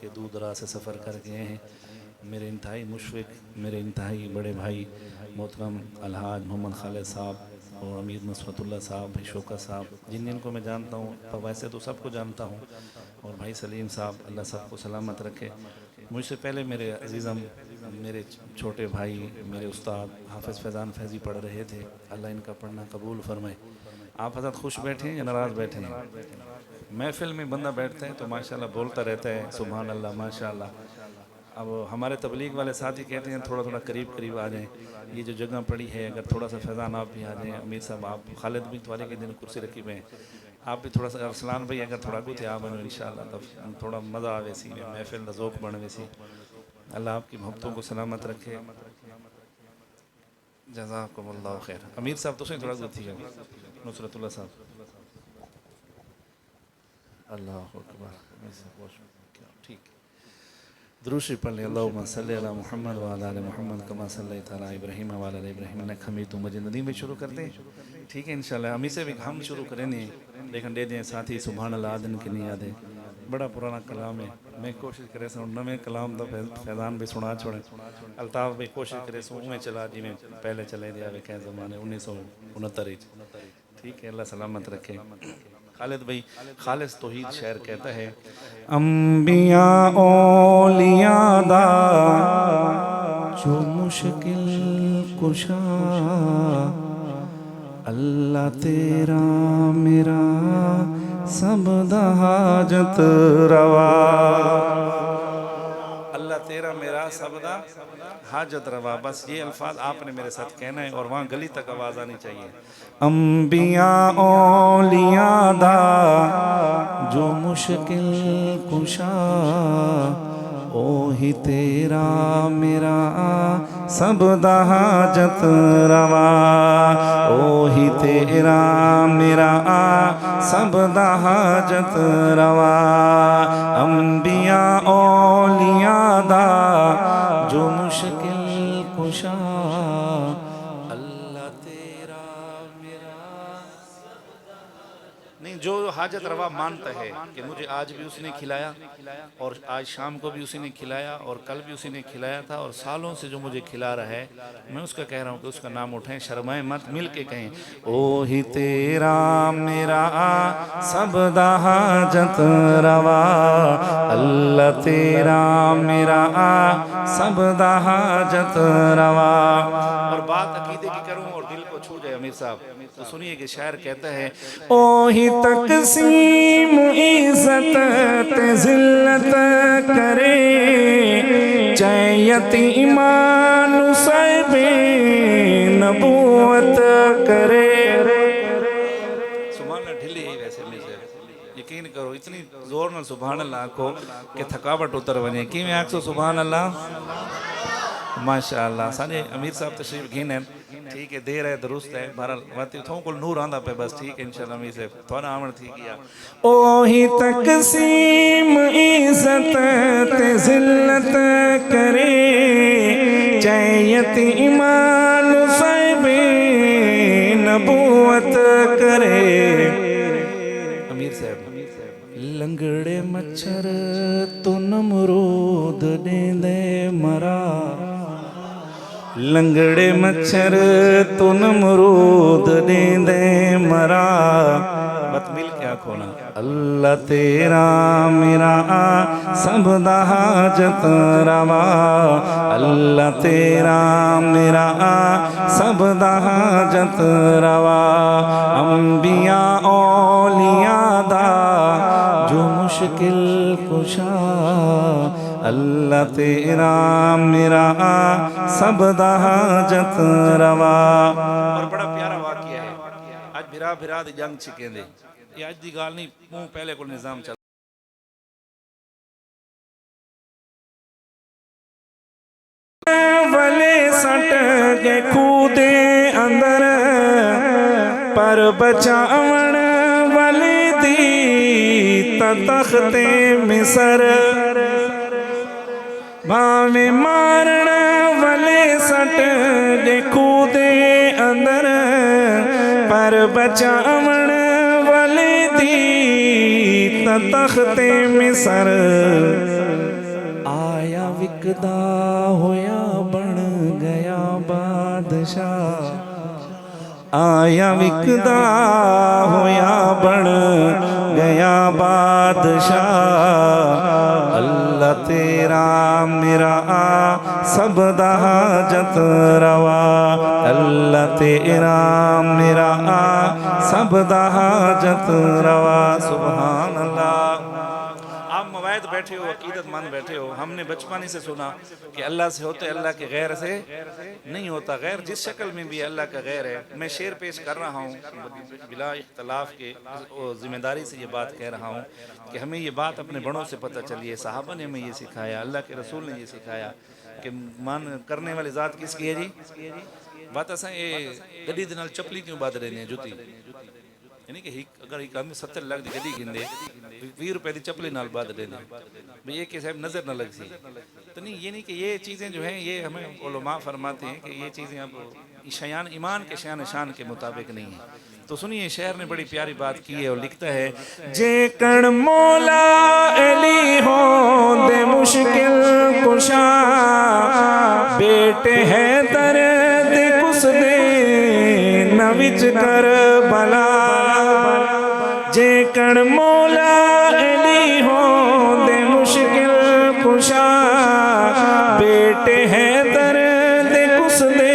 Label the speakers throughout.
Speaker 1: کے دور دراز سے سفر کر گئے ہیں. میرے انتہائی مشفق میرے انتہائی بڑے بھائی محترم الحاج محمد خالد صاحب اور امیر نصرت اللہ صاحب، بھائی شوکت صاحب، جن کو میں جانتا ہوں، ویسے تو سب کو جانتا ہوں، اور بھائی سلیم صاحب، اللہ سب کو سلامت رکھے. مجھ سے پہلے میرے عزیزم، میرے چھوٹے بھائی، میرے استاد حافظ فیضان فیضی پڑھ رہے تھے، اللہ ان کا پڑھنا قبول فرمائے. آپ حضرت خوش بیٹھے ہیں یا ناراض بیٹھے ہیں؟ محفل میں بندہ بیٹھتا ہے تو ماشاءاللہ بولتا رہتا ہے سبحان اللہ ماشاءاللہ. اب ہمارے تبلیغ والے ساتھی کہتے ہیں تھوڑا تھوڑا قریب آ جائیں. یہ جو جگہ پڑی ہے اگر تھوڑا سا فیضان آپ بھی آ جائیں، امیر صاحب آپ، خالد بھی والے کے دن کرسی رکھی ہوئے ہیں، آپ بھی تھوڑا سا، ارسلان بھائی اگر تھوڑا گو تھے آپ بنو انشاءاللہ تو تھوڑا مزہ آوے سی میں محفل دا ذوق بڑھ ویسی. اللہ آپ کی محبتوں کو سلامت رکھے. جزاکم اللہ خیر. امیر صاحب تو تھوڑا گو تھی نصرت اللہ صاحب. اللہ اکبر. ٹھیک، درود شریف پڑھ لیں. اللہم صلی علی محمد وعلی آل محمد کما صلیت علی ابراہیم وعلی آل ابراہیم انک حمید مجید. ندیم میں شروع کر دیں؟ ٹھیک ہے انشاءاللہ. امیر سے بھی ہم شروع کریں نہیں لیکن دے دیں ساتھی سبحان اللہ دن کی نہیں یادیں. بڑا پرانا کلام ہے، میں کوشش کرے سوں نویں کلام دا فیضان بھی سنا چھوڑیں. الطاف بھی کوشش کرے سوں میں چلا جی میں پہلے چلے دیا وے کہیں زمانے 1969. ٹھیک ہے، اللہ سلامت رکھے. خالد بھائی خالص توحید شعر کہتا ہے: انبیاء اولیاء دا جو مشکل کشا، اللہ تیرا میرا سب دا حاجت روا. اللہ تیرا میرا سب دا حاجت روا. بس یہ الفاظ آپ نے میرے ساتھ کہنا ہے اور وہاں گلی تک آواز آنی چاہیے. انبیاء اولیاء دا جو مشکل کشا، اوہی تیرا میرا سب دا حاجت روا. اوہی تیرا میرا سب دا حاجت روا. انبیاء اولیاء دا جو مشکل کشا، اللہ تیرا میرا. نہیں، جو حاجت روا مانتا ہے کہ مجھے آج بھی اس نے کھلایا اور آج شام کو بھی اسی نے کھلایا اور کل بھی اسی نے کھلایا تھا اور سالوں سے جو مجھے کھلا رہا ہے، میں اس کا کہہ رہا ہوں کہ اس کا نام اٹھائیں، شرمائیں مت، مل کے کہیں اوہی تیرا میرا سب دا حاجت روا. اللہ تیرا میرا سب دا حاجت روا. اور بات عقیدے کی کروں اور دل کو چھو جائے امیر صاحب تو سنیے کہ شاعر کہتا ہے: اوہی تقسیم عزت تے ذلت کرے، چاہے یتیمان صاحب نبوت کرے. سبحان اللہ ڈھلی ہے ویسے میں سے یقین کرو اتنی زور نہ سبحان اللہ کو کہ تھکاوٹ اتر بنے کی میں آکسو سبحان اللہ ماشاءاللہ. سانے امیر صاحب تشریف گھین ہیں. ٹھیک ہے، دیر ہے درست ہے، بہرحال واتی تھوں کو نور آندہ پہ بس. ٹھیک ہے انشاءاللہ امیر سے تھوڑا آمن تھی کیا. اوہی تقسیم عزت تے ذلت کرے، چاہے یتیمان صاحب نبوت کرے. امیر صاحب لنگڑے مچھر تو نمرود دیندے مرا، لنگڑے مچھر تو نمرود دیندے مرا. بات مل کے آنکھوں نا. اللہ تیرا میرا سب دا حاجت روا. اللہ تیرا میرا سب دا حاجت روا. انبیاء اولیاء دا جو مشکل کشا، اللہ تیرا میرا سب دا حاجت روا. اور بڑا پیارا واقعہ ہے. آج بھرا دی جنگ چھکیں دے، یہ آج دی گال نہیں، منہ پہلے کو نظام چل والے سٹ کے کودے اندر پر بچاون والے دی تخت مصر. بھاویں مارن والے سٹ کے کودے اندر پر بچاون والے دی تخت مصر. وکدا ہویا بن گیا بادشاہ آیا وکدا ہویا بن گیا بادشاہ اللہ تیرا میرا سب دا حاجت روا اللہ تیرا میرا سب دا حاجت روا سبحان اللہ۔ آپ موعد بیٹھے ہو، عقیدت مند بیٹھے ہو، ہم نے بچپن سے سنا کہ اللہ سے ہوتے اللہ کے غیر سے نہیں ہوتا، غیر جس شکل میں بھی اللہ کا غیر ہے۔ میں شعر پیش کر رہا ہوں بلا اختلاف کے، ذمہ داری سے یہ بات کہہ رہا ہوں کہ ہمیں یہ بات اپنے بڑوں سے پتہ چلی ہے، صحابہ نے ہمیں یہ سکھایا، اللہ کے رسول نے یہ سکھایا کہ مان کرنے والی ذات کس کی ہے جی؟ بات ایسا یہ گڈی دے نال چپلی کیوں باندھ رہے ہیں جوتی، یعنی کہ اگر ایک آدمی 70 لاکھ دی گڈی گھندے 20 روپے دی چپلی نال باندھ رہے ہیں بھئی یہ کہ صاحب نظر نہ لگ سی تو نہیں، یہ نہیں کہ یہ چیزیں جو ہیں یہ ہمیں علماء فرماتے ہیں کہ یہ چیزیں اب شیان ایمان کے شان کے مطابق نہیں ہیں۔ تو سنیے شاعر نے بڑی پیاری بات کی ہے اور لکھتا ہے جے کن مولا علی ہوں دے مشکل کشا بیٹے حیدر دے کس دے نوچ کر بلا جے کن مولا علی ہوں دے مشکل کشا بیٹے حیدر دے کس دے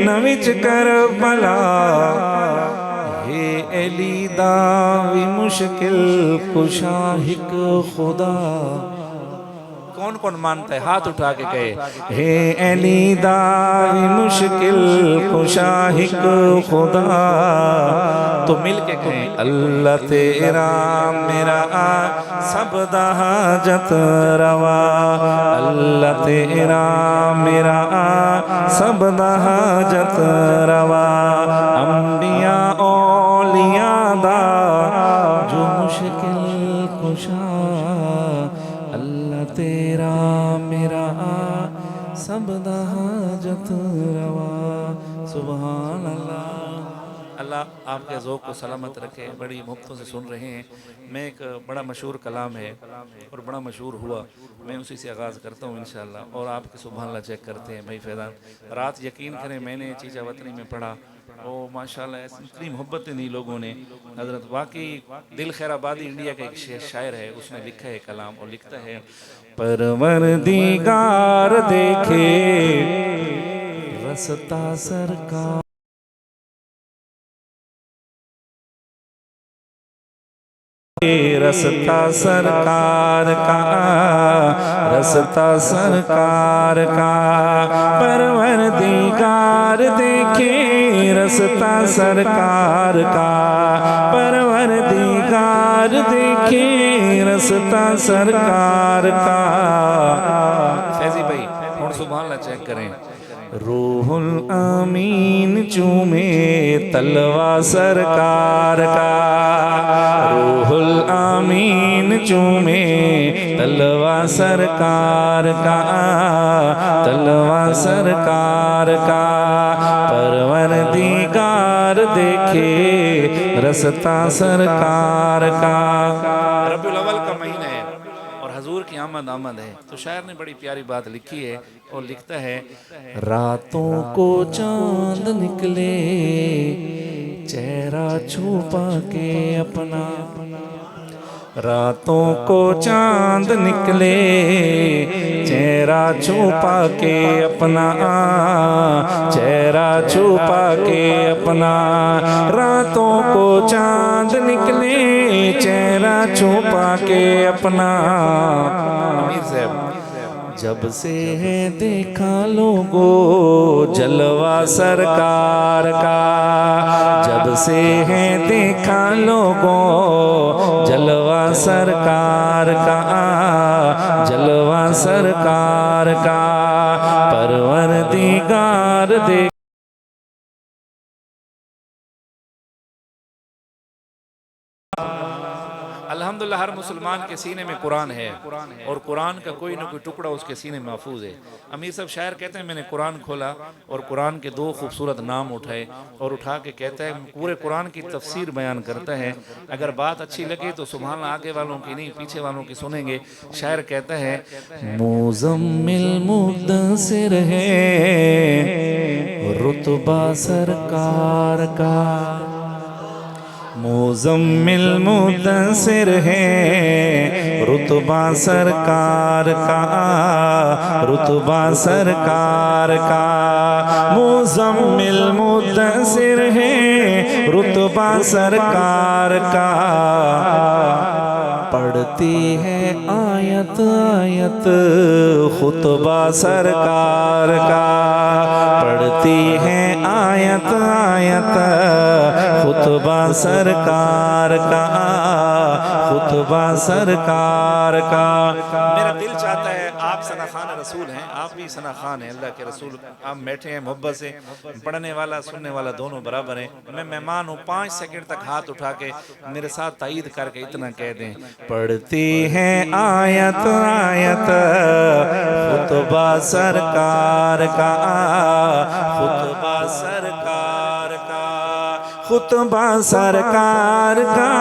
Speaker 1: نوچ کر بلا ہے علی دا وی مشکل کشا ہک خدا۔ کون کون مانتا ہے ہاتھ اٹھا کے کہے ہے علی دا وی مشکل کشا ہک خدا، تو مل کے کہیں اللہ تیرا میرا سب دا حاجت روا اللہ تیرا میرا سب دا حاجت روا انبیاء اولیاء دا جو مشکل کشا اللہ تیرا میرا سب دا حاجت روا سبحان اللہ۔ اللہ آپ کے ذوق کو سلامت رکھے، بڑی محبتوں سے سن رہے ہیں۔ میں ایک بڑا مشہور کلام ہے اور بڑا مشہور ہوا، میں اسی سے آغاز کرتا ہوں انشاءاللہ، اور آپ کے سبحان اللہ چیک کرتے ہیں بھائی فیضان۔ رات یقین کریں میں نے چیچا وطنی میں پڑھا، او ماشاءاللہ اتنی محبتیں دی لوگوں نے حضرت، واقعی دل خیر آبادی انڈیا کا ایک شاعر ہے، اس نے لکھا ہے کلام اور لکھتا ہے پروردگار دیکھے رستا سرکار رستا سرکار کا رستا سرکار کا پروردگار دیکھے رستا سرکار کا پروردگار دیکھے رستا سرکار کا۔ فیضی بھائی اور سبحان اللہ چیک کریں روح الامین چومے تلوا سرکار کا روح الامین چومے تلوا سرکار کا تلوا سرکار کا پروردگار دیکھے رستا سرکار کا۔ ربیع الاول کا مہینہ ہے اور حضور کی آمد ہے، تو شاعر نے بڑی پیاری بات لکھی ہے اور لکھتا ہے راتوں کو چاند نکلے چہرہ چھپا کے اپنا راتوں کو چاند نکلے چہرہ چھپا کے اپنا چہرہ چھپا کے اپنا راتوں کو چاند نکلے چہرہ چھپا کے اپنا۔ امیر صاحب جب سے ہے دیکھا لوگوں جلوہ سرکار کا جب سے ہے دیکھا لوگوں جلوہ سرکار کا جلوہ سرکار کا پروردگار دیکھ الحمدللہ ہر مسلمان کے سینے میں قرآن ہے اور قرآن کا کوئی نہ کوئی ٹکڑا اس کے سینے میں محفوظ ہے۔ امیر صاحب شاعر کہتے ہیں میں نے قرآن کھولا اور قرآن کے 2 خوبصورت نام اٹھائے اور اٹھا کے کہتا ہے پورے قرآن کی تفسیر بیان کرتا ہے، اگر بات اچھی لگے تو سبحان اللہ آگے والوں کی نہیں پیچھے والوں کی سنیں گے۔ شاعر کہتا ہے مزمل مدثر ہے رتبہ سرکار کا، مزمل مدثر ہے رتبہ سرکار کا، رتبہ سرکار کا، مزمل مدثر ہے رتبہ سرکار کا، پڑھتی ہے آیت آیت خطبہ سرکار کا، پڑھتی ہے آیت آیت خطبہ سرکار کا، خطبہ سرکار کا۔ میرا دل چاہتا ہے آپ ثنا خان رسول ہیں، آپ بھی ثنا خان ہیں اللہ کے رسول، آپ بیٹھے ہیں محبت سے، پڑھنے والا سننے والا دونوں برابر ہیں۔ میں مہمان ہوں، 5 سیکنڈ تک ہاتھ اٹھا کے میرے ساتھ تائید کر کے اتنا کہہ دیں، پڑھتی ہے آیت آیت خطبہ سرکار کا، خطبہ سرکار کا، خطبہ سرکار کا،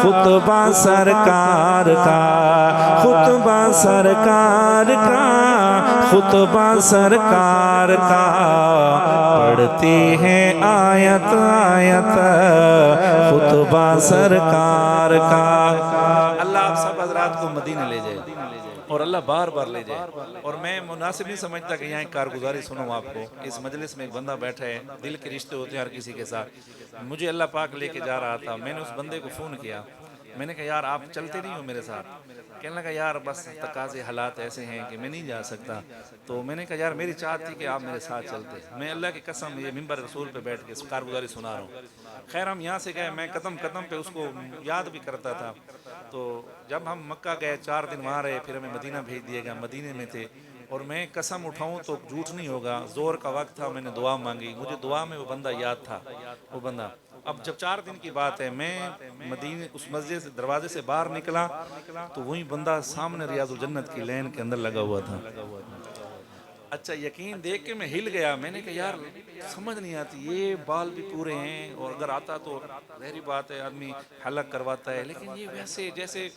Speaker 1: خطبہ سرکار کا، خطبہ سرکار کا، خطبہ سرکار کا، پڑھتی ہے آیت آیت خطبہ سرکار کا۔ اللہ آپ سب حضرات کو مدینہ لے جائے اور اللہ بار بار لے جائے، اور میں مناسب نہیں سمجھتا کہ یہاں ایک کارگزاری سنوں آپ کو۔ اس مجلس میں ایک بندہ بیٹھا ہے، دل کے رشتے ہوتے ہیں ہر کسی کے ساتھ، مجھے اللہ پاک لے کے جا رہا تھا، میں نے اس بندے کو فون کیا، میں نے کہا یار آپ چلتے نہیں ہو میرے ساتھ؟ کہنے لگا یار بس تقاضے حالات ایسے ہیں کہ میں نہیں جا سکتا۔ تو میں نے کہا یار میری چاہت تھی کہ آپ میرے ساتھ چلتے، میں اللہ کی قسم یہ منبر رسول پہ بیٹھ کے کارگزاری سنا رہا ہوں۔ خیر ہم یہاں سے گئے، میں قدم قدم پہ اس کو یاد بھی کرتا تھا۔ تو جب ہم مکہ گئے 4 دن وہاں رہے، پھر ہمیں مدینہ بھیج دیا گیا، مدینے میں تھے، اور میں قسم اٹھاؤں تو جھوٹ نہیں ہوگا، زور کا وقت تھا، میں نے دعا مانگی، مجھے دعا میں وہ بندہ یاد تھا، وہ بندہ۔ اب جب 4 دن کی بات ہے، میں مدینے اس مسجد سے دروازے سے باہر نکلا تو وہی بندہ سامنے ریاض الجنت کی لین کے اندر لگا ہوا تھا۔ اچھا یقین دیکھ کے میں ہل گیا، میں نے کہا یار سمجھ نہیں آتی، یہ بال بھی پورے ہیں، اور اگر آتا تو ظاہری بات ہے آدمی حلق کرواتا ہے، لیکن یہ ویسے جیسے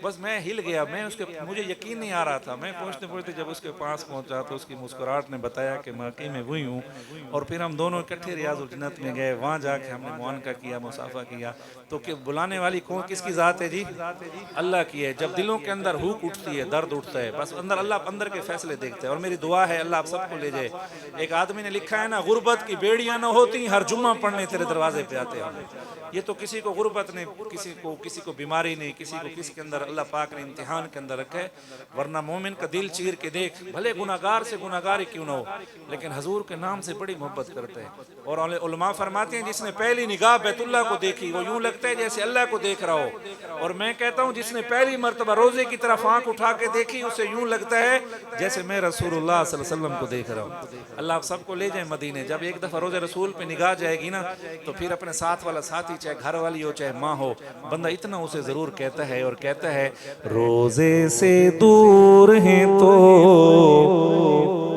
Speaker 1: بس میں ہل گیا، میں اس کے مجھے یقین نہیں آ رہا تھا۔ میں پہنچتے پہنچتے جب اس کے پاس پہنچا تو اس کی مسکراہٹ نے بتایا کہ واقعی میں وہی ہوں، اور پھر ہم دونوں اکٹھے ریاض الجنت میں گئے، وہاں جا کے ہم نے معانقہ کیا، مصافحہ کیا۔ تو کہ بلانے والی کون کس کی ذات ہے جی؟ اللہ کی ہے۔ جب دلوں کے اندر ہوک اٹھتی ہے، درد اٹھتا ہے، بس اللہ اندر کے فیصلے دیکھتے ہیں، اور میری دعا ہے اللہ آپ سب کو لے جائے۔ ایک آدمی نے لکھا ہے نا، غربت کی بیڑیاں نہ ہوتی ہر جمعہ پڑھنے تیرے دروازے پہ آتے ہم۔ یہ تو کسی کو غربت نے، کسی کو بیماری نہیں، کسی کو کس کے اندر اللہ پاک نے امتحان کے اندر رکھا ہے، ورنہ مومن کا دل چیر کے دیکھ، بھلے گناہگار سے گناہگار ہی کیوں نہ ہو لیکن حضور کے نام سے بڑی محبت کرتے ہیں۔ اور علماء فرماتے ہیں جس نے پہلی نگاہ بیت اللہ کو دیکھی وہ یوں لگتا ہے جیسے اللہ کو دیکھ رہا ہو، اور میں کہتا ہوں جس نے پہلی مرتبہ روزے کی طرف آنکھ اٹھا کے دیکھی اسے یوں لگتا ہے جیسے میں رسول اللہ صلی اللہ علیہ وسلم کو دیکھ رہا ہوں۔ اللہ آپ سب کو لے جائیں مدینے۔ جب ایک دفعہ روزے رسول پہ نگاہ جائے گی نا تو پھر اپنے ساتھ والا ساتھی چاہے گھر والی ہو چاہے ماں ہو، بندہ اتنا اسے ضرور کہتا ہے، اور کہتا ہے روزے سے دور ہیں تو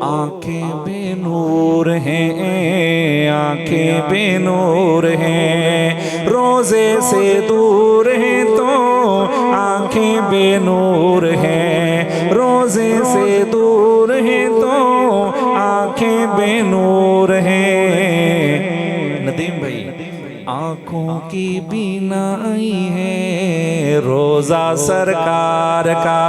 Speaker 1: آنکھیں بے نور ہیں، آنکھیں بے نور ہیں، روزے سے دور ہیں تو آنکھیں بے نور ہیں، روزے سے دور ہیں تو آنکھیں بے نور ہیں۔ ندیم بھائی آنکھوں کی بینائی ہے روزہ سرکار کا،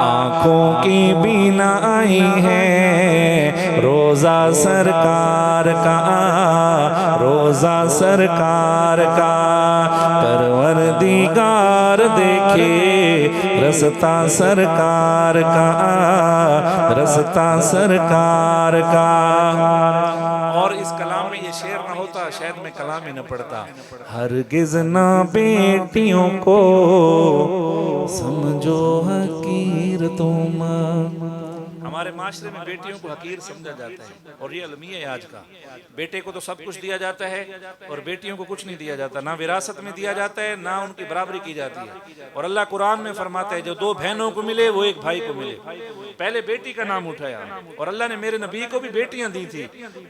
Speaker 1: آنکھوں کی بینائی ہے روزہ سرکار کا، روزہ سرکار کا، پروردگار دیکھے رستہ سرکار کا، رستہ سرکار کا۔ اور اس کلام میں یہ شعر نہ ہوتا شاید میں کلام ہی نہ پڑھتا۔ ہرگز نہ بیٹیوں کو سمجھو حقیر تم، ہمارے معاشرے میں بیٹیوں کو حقیر سمجھا جاتا ہے، اور یہ المیہ ہے آج کا۔ بیٹے کو تو سب کچھ دیا جاتا ہے اور بیٹیوں کو کچھ نہیں دیا جاتا، نہ وراثت میں دیا جاتا ہے نہ ان کی برابری کی جاتی ہے۔ اور اللہ قرآن میں فرماتا ہے جو دو بہنوں کو ملے وہ ایک بھائی کو ملے۔ پہلے بیٹی کا نام اٹھایا، اور اللہ نے میرے نبی کو بھی بیٹیاں دی تھی،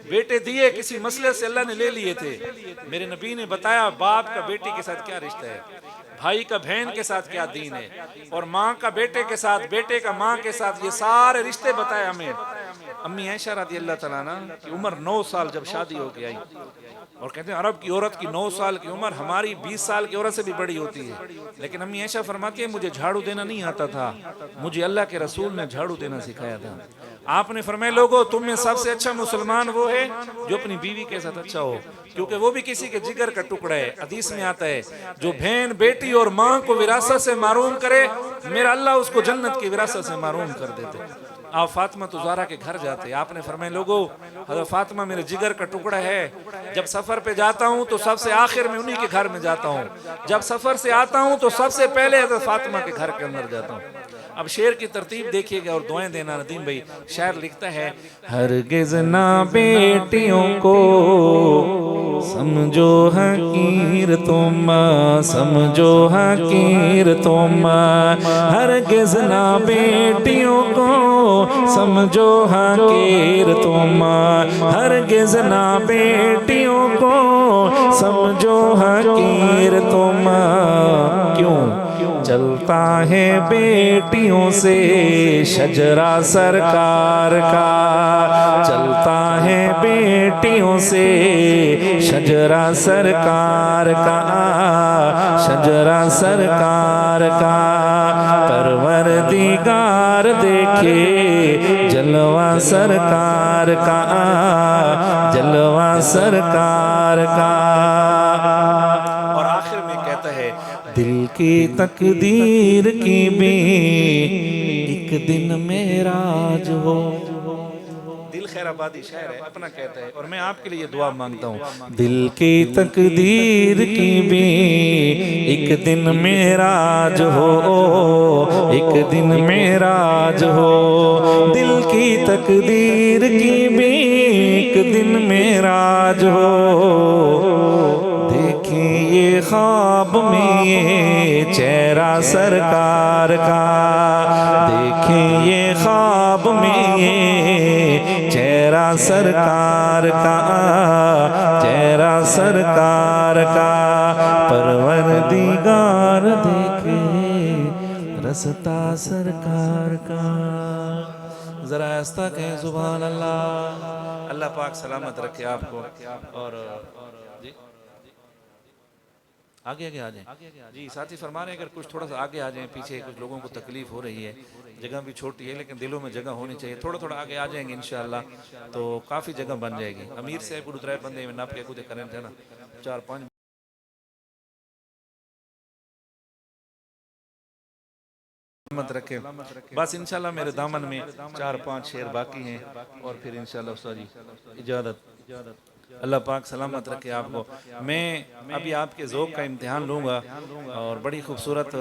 Speaker 1: بیٹے دیے کسی مسئلے سے اللہ نے لے لیے تھے۔ میرے نبی نے بتایا باپ کا بیٹی کے ساتھ کیا رشتہ ہے، بھائی کا بہن کے ساتھ کیا دین ہے، اور ماں کا بیٹے کے ساتھ، بیٹے کا ماں کے ساتھ، یہ سارے رشتے بتائے ہمیں۔ امی عائشہ رضی اللہ تعالیٰ عنہ کی عمر 9 سال جب شادی ہو کے آئی، اور کہتے ہیں عرب کی عورت کی 9 سال کی عمر ہماری 20 سال کی عورت سے بھی بڑی ہوتی ہے، لیکن امی عائشہ فرماتی ہے مجھے جھاڑو دینا نہیں آتا تھا، مجھے اللہ کے رسول نے جھاڑو دینا سکھایا تھا۔ آپ نے فرمایا لوگوں تم میں سب سے اچھا مسلمان وہ ہے جو اپنی بیوی کے ساتھ اچھا ہو، کیونکہ وہ بھی کسی کے جگر کا ٹکڑا ہے۔ حدیث میں آتا ہے جو بہن بیٹی اور ماں کو وراثت سے محروم کرے میرا اللہ اس کو جنت کی وراثت سے محروم کر دیتے۔ آپ فاطمہ زہرا کے گھر جاتے، آپ نے فرمایا لوگوں حضرت فاطمہ میرے جگر کا ٹکڑا ہے، جب سفر پہ جاتا ہوں تو سب سے آخر میں انہی کے گھر میں جاتا ہوں، جب سفر سے آتا ہوں تو سب سے پہلے حضرت فاطمہ کے گھر کے اندر جاتا ہوں۔ اب شعر کی ترتیب دیکھیے گا اور دعائیں دینا۔ ندیم بھائی شاعر لکھتا ہے ہرگز نہ بیٹیوں کو سمجھو حقیر تم، سمجھو حقیر تم، ہرگز نہ بیٹیوں کو سمجھو حقیر تم، ہرگز نہ بیٹیوں کو سمجھو حقیر تم، کیوں چلتا ہے بیٹیوں سے شجرہ سرکار کا، چلتا ہے بیٹیوں سے شجرہ سرکار کا، شجرہ سرکار کا، پروردگار دیکھے جلوہ سرکار کا، جلوہ سرکار کا۔ اور آخر میں کہتا ہے دل کی تقدیر کی بھی ایک دن معراج ہو۔ دل خیر آبادی شاعر ہے، اپنا کہتا ہے، اور میں آپ کے لیے دعا مانگتا ہوں دل کی تقدیر کی بھی ایک دن معراج ہو، ایک دن معراج ہو، دل کی تقدیر کی بھی ایک دن معراج ہو۔ دیکھیں یہ خواب میں یہ چہرہ سرکار کا، دیکھیں یہ خواب میں یہ چہرہ سرکار کا، چہرہ سرکار کا، پروردگار دیکھے رستہ سرکار کا۔ ذرا آہستہ کہیں سبحان اللہ۔ اللہ پاک سلامت رکھے آپ کو، اور آگے آگے آ جائیں جی ساتھی فرما رہے ہیں اگر کچھ تھوڑا سا آگے آ جائیں، پیچھے کچھ لوگوں کو تکلیف ہو رہی ہے، جگہ بھی چھوٹی ہے لیکن دلوں میں جگہ ہونی چاہیے، تھوڑا تھوڑا آگے آ جائیں گے انشاءاللہ تو کافی جگہ بن جائے گی۔ امیر سے کو دوسرے بندے میں ناپ کے کو کریں تھے نا 4-5 مت رکھے، بس انشاءاللہ میرے دامن میں 4-5 شعر باقی ہیں اور پھر انشاءاللہ استاد جی اجازت۔ اللہ پاک سلامت رکھے آپ کو۔ میں ابھی آپ کے ذوق کا امتحان لوں گا اور بڑی خوبصورت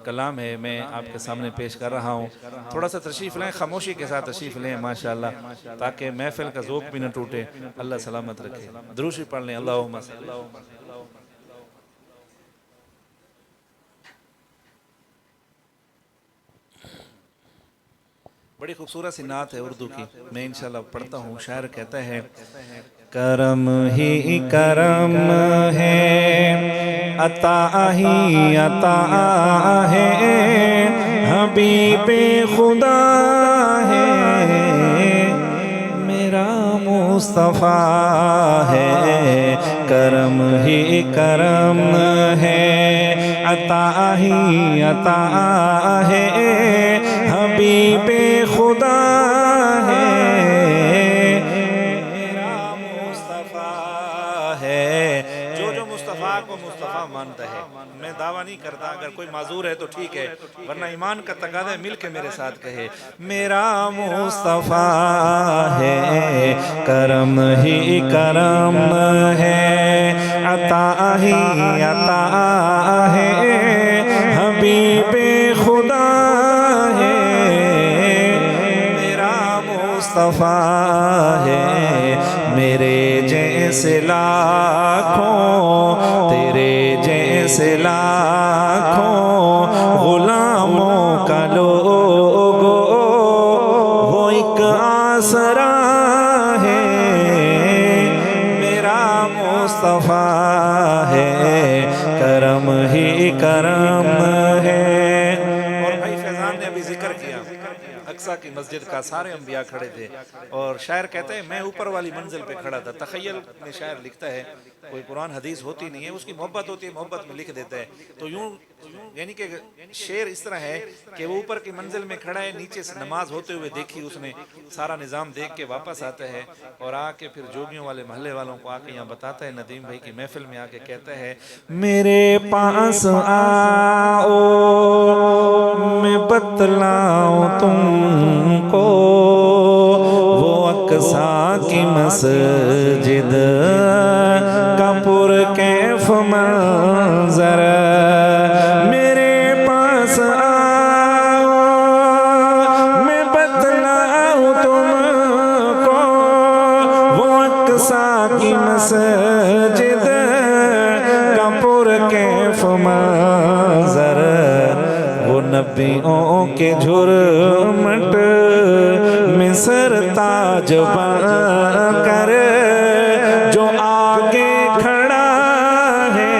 Speaker 1: کلام ہے میں آپ کے سامنے پیش کر رہا ہوں، تھوڑا سا تشریف لیں، خاموشی کے ساتھ تشریف لیں ماشاءاللہ، تاکہ محفل کا ذوق بھی نہ ٹوٹے۔ اللہ سلامت رکھے، درود شریف پڑھ لیں۔ اللہم صلی اللہ علیہ وسلم۔ بڑی خوبصورت سی نعت ہے اردو کی، میں انشاءاللہ پڑھتا ہوں۔ شاعر کہتا ہے کرم ہی کرم ہے، عطا ہی عطا ہے، حبیب خدا ہے، میرا مصطفیٰ ہے، کرم ہی کرم ہے، عطا ہی عطا ہے، حبیب خدا ہے، میرا مصطفیٰ ہے۔ جو مصطفیٰ کو مصطفیٰ مانتا ہے، میں دعویٰ نہیں کرتا، اگر کوئی معذور ہے تو ٹھیک ہے، ورنہ ایمان کا تقاضا ہے مل کے میرے ساتھ کہے میرا مصطفیٰ ہے، کرم ہی کرم ہے، عطا ہی عطا ہے، حبیب خدا ہے، مصطفیٰ ہے، میرے جیسے لاکھوں، تیرے جیسے لاکھوں غلاموں کا لوگو، وہ ایک آسرا ہے، میرا مصطفیٰ ہے، کرم ہی کرم ہے۔ اور بھائی فیضان نے ابھی ذکر کیا اقصیٰ کی مسجد کا، سارے انبیاء کھڑے تھے، اور شاعر کہتے ہیں میں اوپر والی منزل پہ کھڑا تھا۔ تخیل میں شاعر لکھتا ہے، کوئی قرآن حدیث ہوتی نہیں ہے، اس کی محبت ہوتی ہے، محبت میں لکھ دیتا ہے۔ تو یوں یعنی کہ شعر اس طرح ہے کہ وہ اوپر کی منزل میں کھڑا ہے، نیچے سے نماز ہوتے ہوئے دیکھی اس نے، سارا نظام دیکھ کے واپس آتا ہے، اور آ کے پھر جوگیوں والے محلے والوں کو آ کے یہاں بتاتا ہے، ندیم بھائی کی محفل میں آ کے کہتا ہے میرے پاس آؤ میں بتلاؤں تم کو، وہ اقصیٰ کی مسجد کا پر کیف منظر، میرے پاس آؤ میں بتلاؤں تم کو، وہ اقصیٰ کی مسجد کا پر کیف منظر، وہ نبیوں کے جھرمٹ میں سر تاج بن کر جو آگے کھڑا ہے،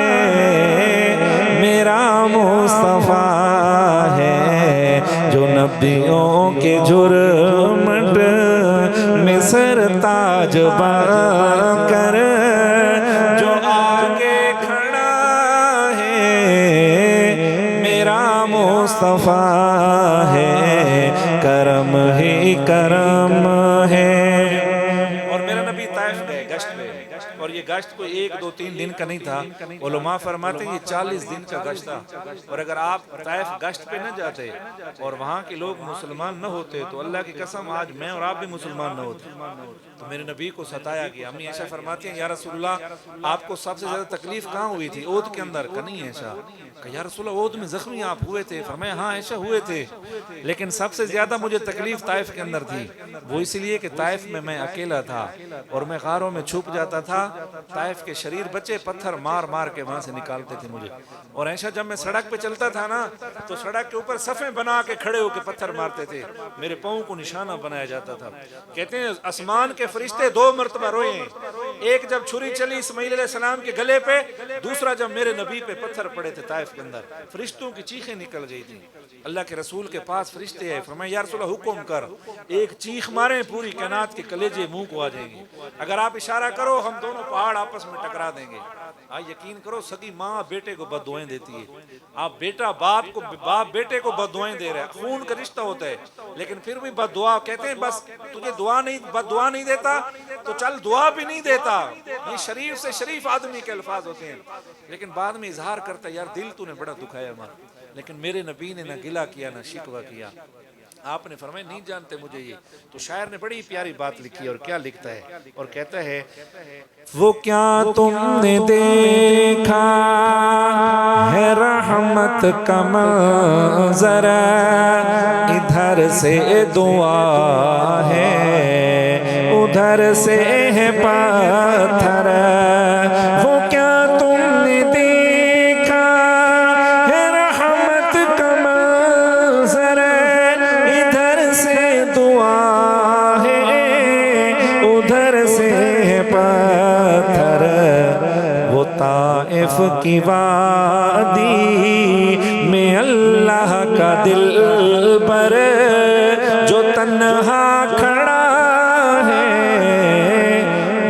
Speaker 1: میرا مصطفیٰ ہے، جو نبیوں کے جھرمٹ میں سر تاج بن کر جو آگے کھڑا ہے، میرا مصطفیٰ ہے، کرم ہی کرم ہے۔ اور میرا نبی طائف گئے گشت پہ، اور یہ گشت کوئی 1 2 3 دن کا نہیں تھا، علماء فرماتے ہیں یہ 40 دن کا گشت تھا، اور اگر آپ طائف گشت پہ نہ جاتے اور وہاں کے لوگ مسلمان نہ ہوتے تو اللہ کی قسم آج میں اور آپ بھی مسلمان نہ ہوتے۔ تو میرے نبی کو ستایا گیا۔ امی عائشہ فرماتی ہیں یا رسول اللہ آپ کو سب سے زیادہ تکلیف کہاں ہوئی تھی؟ عہد کے اندر؟ کہ نہیں عائشہ، کہ یا رسول اللہ عہد میں زخمی آپ ہوئے تھے؟ فرمایا ہاں عائشہ ہوئے تھے، لیکن سب سے زیادہ مجھے تکلیف طائف کے اندر تھی، وہ اس لیے کہ طائف میں اکیلا تھا اور میں غاروں میں چھپ جاتا تھا، طائف کے شریر بچے پتھر مار مار کے وہاں سے نکالتے تھے مجھے، اور عائشہ جب میں سڑک پہ چلتا تھا نا تو سڑک کے اوپر صفیں بنا کے کھڑے ہو کے پتھر مارتے تھے، میرے پاؤں کو نشانہ بنایا جاتا تھا۔ کہتے ہیں آسمان کے فرشتے 2 مرتبہ روئے ہیں، ایک جب چھری چلی اسماعیل علیہ السلام کے گلے پہ، دوسرا جب میرے نبی پہ پتھر پڑے تھے طائف کے اندر، فرشتوں کی چیخیں نکل گئی تھی۔ اللہ کے رسول کے پاس فرشتے آئے، فرمایا یا رسول اللہ حکم کر، ایک چیخ ماریں پوری کائنات کے کلیجے منہ کو آ جائیں گے، اگر آپ اشارہ کرو ہم دونوں پہاڑ آپس میں ٹکرا دیں گے۔ یقین کرو سگی ماں بیٹے کو بد دعائیں دیتی ہے، آپ بیٹا باپ بیٹے کو بد دعائیں دے رہا ہے، خون کا رشتہ ہوتا ہے، لیکن پھر بھی بد دعا کہتے ہیں بس تجھے بد دعا نہیں دیتا تو چل دعا بھی نہیں دیتا، یہ شریف سے شریف آدمی کے الفاظ ہوتے ہیں، لیکن بعد میں اظہار کرتا ہے یار دل تو نے بڑا دکھایا ہمارا، لیکن میرے نبی نے نہ گلہ کیا نہ شکوہ کیا۔ آپ نے فرمایا نہیں جانتے مجھے یہ، تو شاعر نے بڑی پیاری بات لکھی اور کیا لکھتا ہے، اور کہتا ہے وہ کیا تم نے دیکھا ہے رحمت کا منظر، ادھر سے دعا ہے ادھر سے ہے پتھر، وہ کیا تم نے دیکھا ہے رحمت کا منظر، ادھر سے دعا ہے ادھر سے ہے پتھر، وہ طائف کی وادی میں اللہ کا دل پر جو تنہا کھڑا ہے،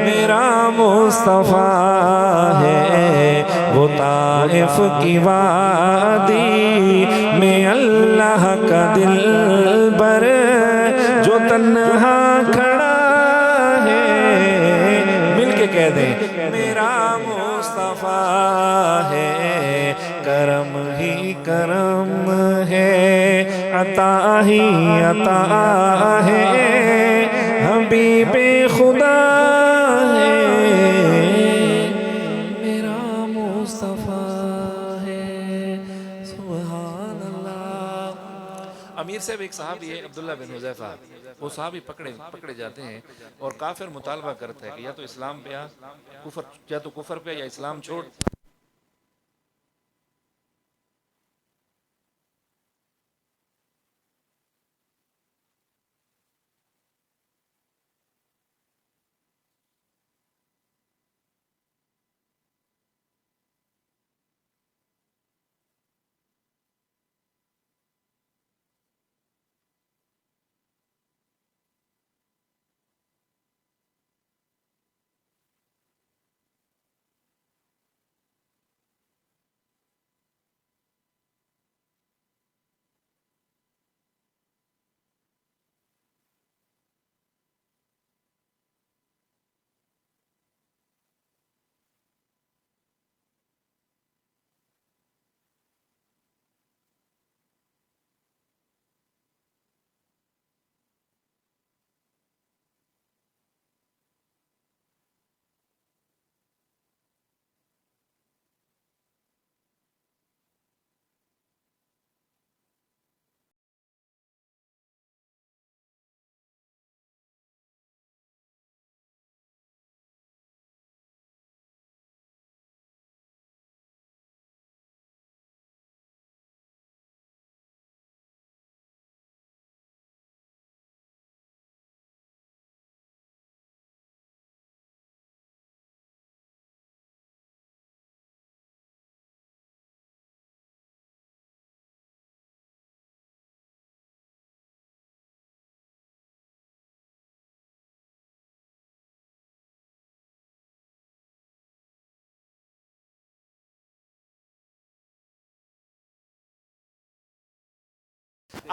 Speaker 1: میرا مصطفیٰ ہے، وہ طائف کی وادی میں اللہ کا دل پر جو تنہا کھڑا ہے، مل کے کہہ دیں میرا مصطفیٰ ہے، کرم ہی کرم ہے، عطا ہی عطا ہے، حبیب خدا ہے، میرا مصطفیٰ ہے، سبحان اللہ۔ امیر صاحب ایک صحابی ہے عبداللہ بن حذیفہ، وہ صحابی پکڑے جاتے ہیں اور کافر مطالبہ کرتا ہے کہ یا تو اسلام پہ یا تو کفر پہ یا اسلام چھوڑ.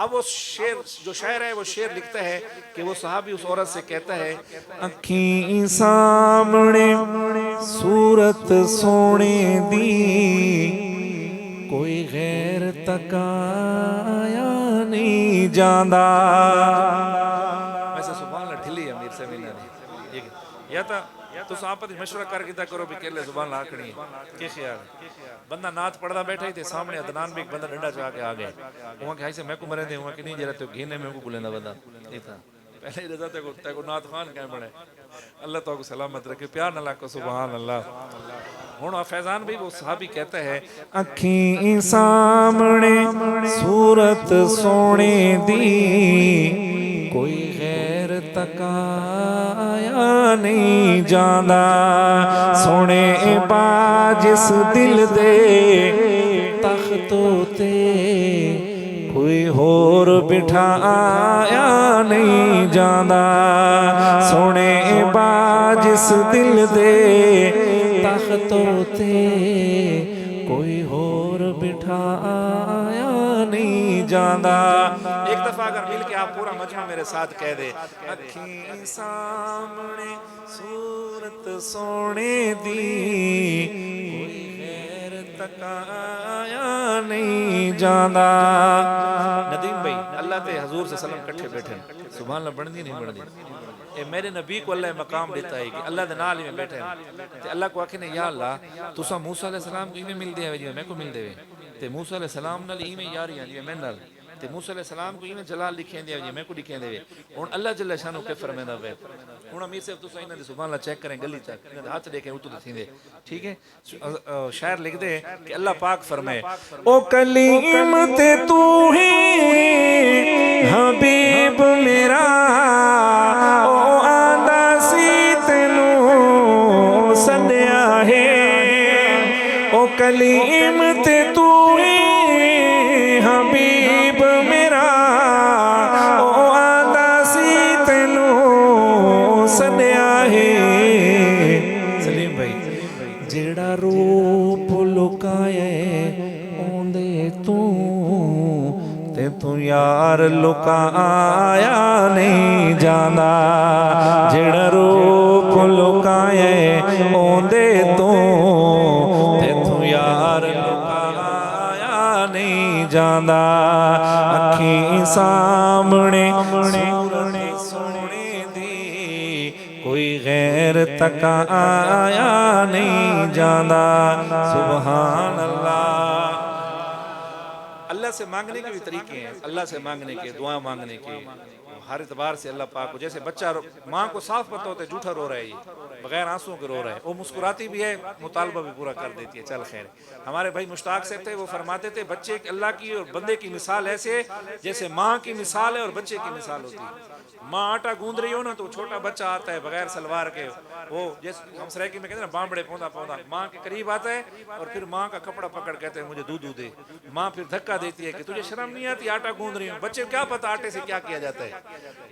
Speaker 1: اب وہ شعر جو شاعر ہے وہ شعر لکھتا ہے کہ وہ صحابی اس عورت سے کہتا ہے اکھیں سامنے صورت سونے دی کوئی غیر تکایا نہیں جاندہ. ویسے سبحان اللہ ڈھلی امیر سے ملنا نہیں یا تھا تو آپس مشورہ کر کے کرو بھی کہ لے سبحان اللہ آکھنی ہے. خیال بندہ نات پڑھدا بیٹھا ہی تھے سامنے عدنان بھی ایک بندہ ڈنڈا چاہ کے آ گئے. وہاں کہ سے میں کو مرے دے وہاں کہ نہیں جرا تو گھینے میں کو بلیندا بندہ یہ تھا پہلے ہی رضا تے کو نات خوان کہیں بڑے. اللہ تو کو سلامت رکھے پیار نہ لاکو سبحان اللہ. ہن فیضان بھی وہ صحابی کہتا ہے اکھیں سامنے صورت سونے دی کوئی غیر تکایا نہیں جاندا سونے با جس دل دے تختوں تے کوئی ہور بٹھایا نہیں جاندا سونے با جس دل دے تختوں تے کوئی ہور بٹھایا نہیں جاندا. ایک دفعہ اگر مل کے آپ پورا مجمع میرے ساتھ کہہ دے اکھیں سامنے صورت سونے دی کوئی غیر تکایا نہیں جاندا. ندیم بھائی اللہ تے حضور صلی اللہ علیہ وسلم کٹھے بیٹھے سبحان اللہ بڑھنی نہیں بڑھنی. اے میرے نبی کو اللہ مقام دیتا ہے کہ اللہ دے نال میں بیٹھے تے اللہ کو آکھے نے یا اللہ تساں موسیٰ علیہ السلام کو ایویں مل دے جی میں کو مل دے تے موسیٰ علیہ السلام نال ایویں یاری جی میں نال تے موسیٰ علیہ السلام کو ایویں جلال لکھیں دے جی میں کو لکھیں دے. ہن اللہ جل شانہ کے فرمایندا ہے ہن امیر صاحب تساں انہاں دی سبحان اللہ چیک کریں گلی تک انہاں دے ہاتھ دیکھیں اتو تے تھیندے ٹھیک ہے. شاعر لکھ دے کہ اللہ پاک فرمائے او کلیم تے تو ہی حبیب میرا او آندا سی تینوں سدیا ہے او کلیم تے تو ہی حبیب میرا او آندا سی تینوں سدیا ہے. سلیم بھائی جیڑا روپ لکائے اوندے تو یار لکایا نہیں جاندا جیڑا روپ لکائے اوندے تو یار لکایا نہیں جاندا. اکھیں سامنے صورت سونے دی کوئی غیر تکایا نہیں جاندا سبحان اللہ. اللہ اللہ سے مانگنے کے بھی طریقے ہیں، اللہ سے مانگنے کے، دعا مانگنے کے، ہر اعتبار سے اللہ پاک کو، جیسے بچہ ماں کو صاف پتہ ہوتا ہے جھوٹا رو رہا ہے، یہ بغیر آنسوں کے رو رہا ہے، وہ مسکراتی بھی ہے، مطالبہ بھی پورا کر دیتی ہے، چل خیر۔ ہمارے بھائی مشتاق سے تھے، وہ فرماتے تھے بچے اللہ کی اور بندے کی مثال ایسے جیسے ماں کی مثال ہے اور بچے کی مثال ہوتی ہے۔ ماں آٹا گوندھ رہی ہو نا تو چھوٹا بچہ آتا ہے بغیر سلوار کے، وہ جیسے ہم سرائکی میں کہتے ہیں نا بامبڑے پوندا پوندا، ماں کے قریب آتا ہے اور پھر ماں کا کپڑا پکڑ کہتے ہیں مجھے دودھ دے۔ ماں پھر دھکا دیتی ہے کہ تجھے شرم نہیں آتی آٹا گوندھ رہی ہوں، بچے کیا پتا آٹے سے کیا کیا جاتا ہے۔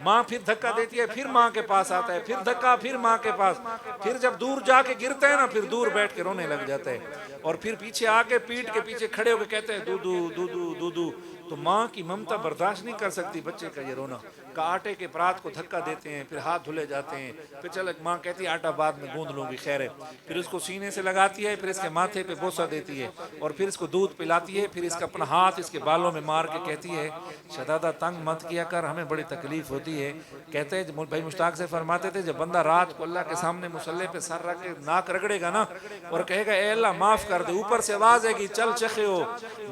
Speaker 1: ماں پھر دھکا دیتی ہے، پھر ماں کے پاس آتا ہے، پھر دھکا، پھر ماں کے پاس، پھر جب دور جا کے گرتا ہے نا پھر دور بیٹھ کے رونے لگ جاتا ہے، اور پھر پیچھے آ کے پیٹ کے پیچھے کھڑے ہو کے کہتے ہیں دودو دودو دودو۔ تو ماں کی ممتا برداشت نہیں کر سکتی بچے کا یہ رونا، کہ آٹے کے پرات کو دھکا دیتے ہیں، پھر ہاتھ دھلے جاتے ہیں، پھر چل ماں کہتی ہے آٹا بعد میں گوندھ لوں گی خیر ہے، پھر اس کو سینے سے لگاتی ہے، پھر اس کے ماتھے پہ بوسہ دیتی ہے، اور پھر اس کو دودھ پلاتی ہے، پھر اس کا اپنا ہاتھ اس کے بالوں میں مار کے کہتی ہے شہزادہ تنگ مت کیا کر، ہمیں بڑی تکلیف ہوتی ہے۔ کہتے ہیں بھائی مشتاق سے فرماتے تھے جب بندہ رات کو اللہ کے سامنے مصلی پہ سر رکھ کے ناک رگڑے گا نا اور کہے گا اے اللہ معاف کر دے، اوپر سے آواز ہے کہ چل چخے ہو،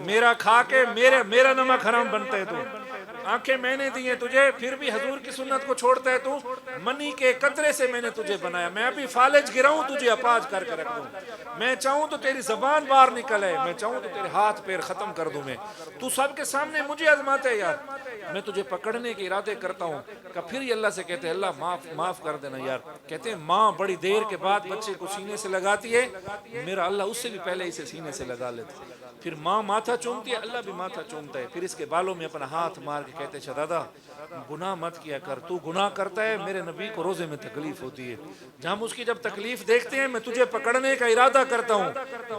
Speaker 1: میرا کھا کے میرا نمک حرام بنتا ہے تو، آنکھیں میں نے دی ہیں تجھے پھر بھی حضور کی سنت کو چھوڑتا ہے تو، منی کے قطرے سے میں نے تجھے بنایا، میں ابھی فالج گراؤں تجھے اپاج کر کے رکھ دوں، میں چاہوں تو تیری زبان باہر نکل ہے، میں چاہوں تو تیرے ہاتھ پیر ختم کر دوں، میں تو سب کے سامنے مجھے آزماتا ہے یار، میں تجھے پکڑنے کے ارادے کرتا ہوں۔ کہ پھر یہ اللہ سے کہتے ہیں اللہ معاف کر دینا یار۔ کہتے ہیں ماں بڑی دیر کے بعد بچے کو سینے سے لگاتی ہے، میرا اللہ اس سے بھی پہلے اسے سینے سے لگا لیتا ہے، پھر ماں ماتھا چومتی ہے، اللہ بھی ماتھا چومتا ہے، پھر اس کے بالوں میں اپنا ہاتھ مار کے کہتے ہیں شہزادہ گناہ مت کیا کر، تو گناہ کرتا ہے میرے نبی کو روزے میں تکلیف ہوتی ہے، ہم اس کی جب تکلیف دیکھتے ہیں میں تجھے پکڑنے کا ارادہ کرتا ہوں،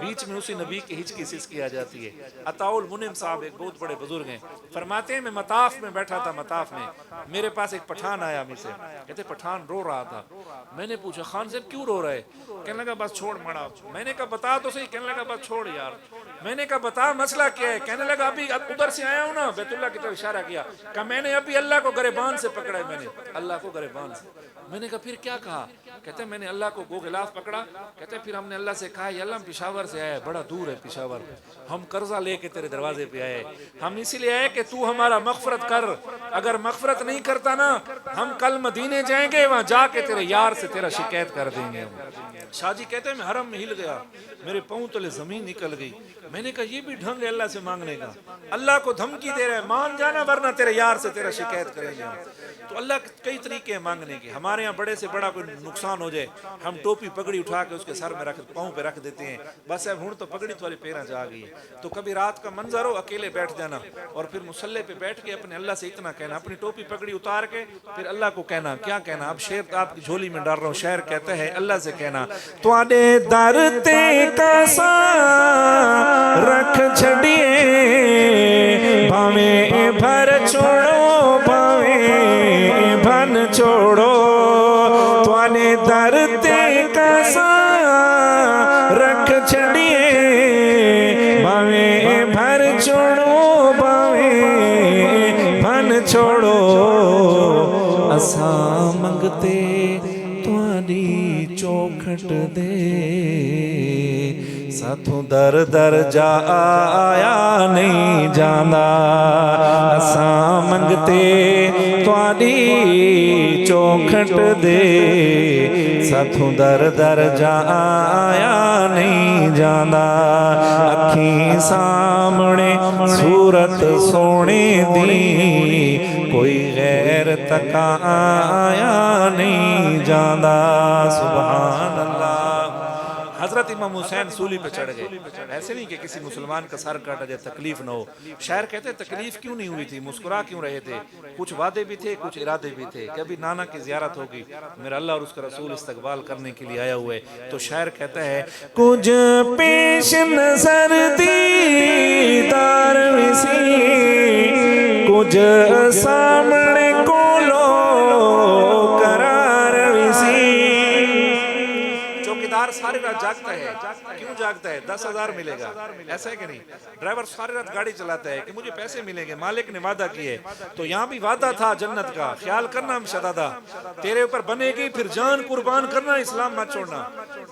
Speaker 1: بیچ میں اسی نبی کی ہچکی سسکی آ جاتی ہے۔ عطاء المنعم صاحب ایک بہت بڑے بزرگ ہیں، فرماتے ہیں میں مطاف میں بیٹھا تھا، مطاف میں میرے پاس ایک پٹھان آیا مجھ سے، کہتے پٹھان رو رہا تھا، میں نے پوچھا خان صاحب کیوں رو رہے؟ کہنے لگا بس چھوڑ مڑا، میں نے کہا بتا تو صحیح، کہنے لگا بس چھوڑ یار، میں نے کہا بتا مسئلہ کیا ہے؟ کہنے لگا ابھی ادھر سے آیا ہوں نا، بیت اللہ کی طرف اشارہ کیا، کہ میں نے ابھی اللہ کو گریبان سے پکڑا ہے، میں نے اللہ کو گریبان سے، میں نے کہا پھر کیا کہا؟ کہتے ہیں میں نے اللہ کو گو غلاف پکڑا، کہتے ہیں پھر ہم نے اللہ سے کہا یا اللہ ہم پشاور سے آئے، بڑا دور ہے پشاور، ہم قرضہ لے کے تیرے دروازے پہ آئے، ہم اسی لیے آئے کہ تو ہمارا مغفرت کر، اگر مغفرت نہیں کرتا نا ہم کل مدینے جائیں گے، وہاں جا کے تیرے یار سے تیرا شکایت کر دیں گے۔ شاہ جی کہتے ہیں میں حرم میں ہل گیا، میرے پاؤں تلے زمین نکل گئی، میں نے کہا یہ بھی ڈھنگ ہے اللہ سے مانگنے کا، اللہ کو دھمکی دے رہے ہیں مان جانا ورنہ تیرے یار سے تیرا شکایت کریں گے ہم۔ تو اللہ کئی طریقے ہیں مانگنے کے، ہمارے یہاں بڑے سے بڑا کوئی نقصان ہو جائے ہم ٹوپی پگڑی اٹھا کے اس کے سر میں رکھ پاؤں پہ رکھ دیتے ہیں، بس اب ہوں تو پگڑی تھوڑی پیرا جا گئی ہے، تو کبھی رات کا منظر ہو اکیلے بیٹھ جانا اور پھر مصلی پہ بیٹھ کے اپنے اللہ سے اتنا کہنا، اپنی ٹوپی پگڑی اتار کے پھر اللہ کو کہنا، کیا کہنا؟ اب شعر آپ کی جھولی میں ڈال رہا ہوں، شعر کہتا ہے اللہ سے کہنا تواڈے در تے کسا رکھ چھڑیے بھاویں بھر چھوڑو بھاویں بھن چھوڑو تواڈے در تے کسا رکھ چھڑیے بھاویں بھر چھوڑو بھاویں بھن چھوڑو اساں منگتے تواڈی چوکھٹ دے ساتھوں در در جا آیا نہیں جانا اساں منگتے تواڈی چوکھٹ دے ساتھوں در در جا آیا نہیں جانا اکھیں سامنے صورت سونے دی کوئی غیر تکا آیا نہیں جانا سبحان اللہ۔ حضرت امام حسین سولی پہ چڑھ گئے، ایسے نہیں کہ کسی مسلمان کا سر کاٹا جائے تکلیف نہ ہو، شاعر کہتے ہیں تکلیف کیوں نہیں ہوئی تھی، مسکرا کیوں رہے تھے، کچھ وعدے بھی تھے کچھ ارادے بھی تھے کہ ابھی نانا کی زیارت ہوگی، میرا اللہ اور اس کا رسول استقبال کرنے کے لیے آیا ہوئے، تو شاعر کہتا ہے کچھ پیش نظر دیدار وسی کچھ سامنے کولو قرار وسی، چوکیدار سارے رات جاگتا ہے. کیوں جاگتا ہے؟ 10,000 ملے گا، ایسا ہے کہ نہیں؟ ڈرائیور ساری رات گاڑی چلاتا ہے کہ مجھے پیسے ملیں گے، مالک نے وعدہ کیے. تو یہاں بھی وعدہ تھا جنت کا، خیال کرنا ہم شدادہ تیرے اوپر بنے گی، پھر جان قربان کرنا، اسلام مت چھوڑنا.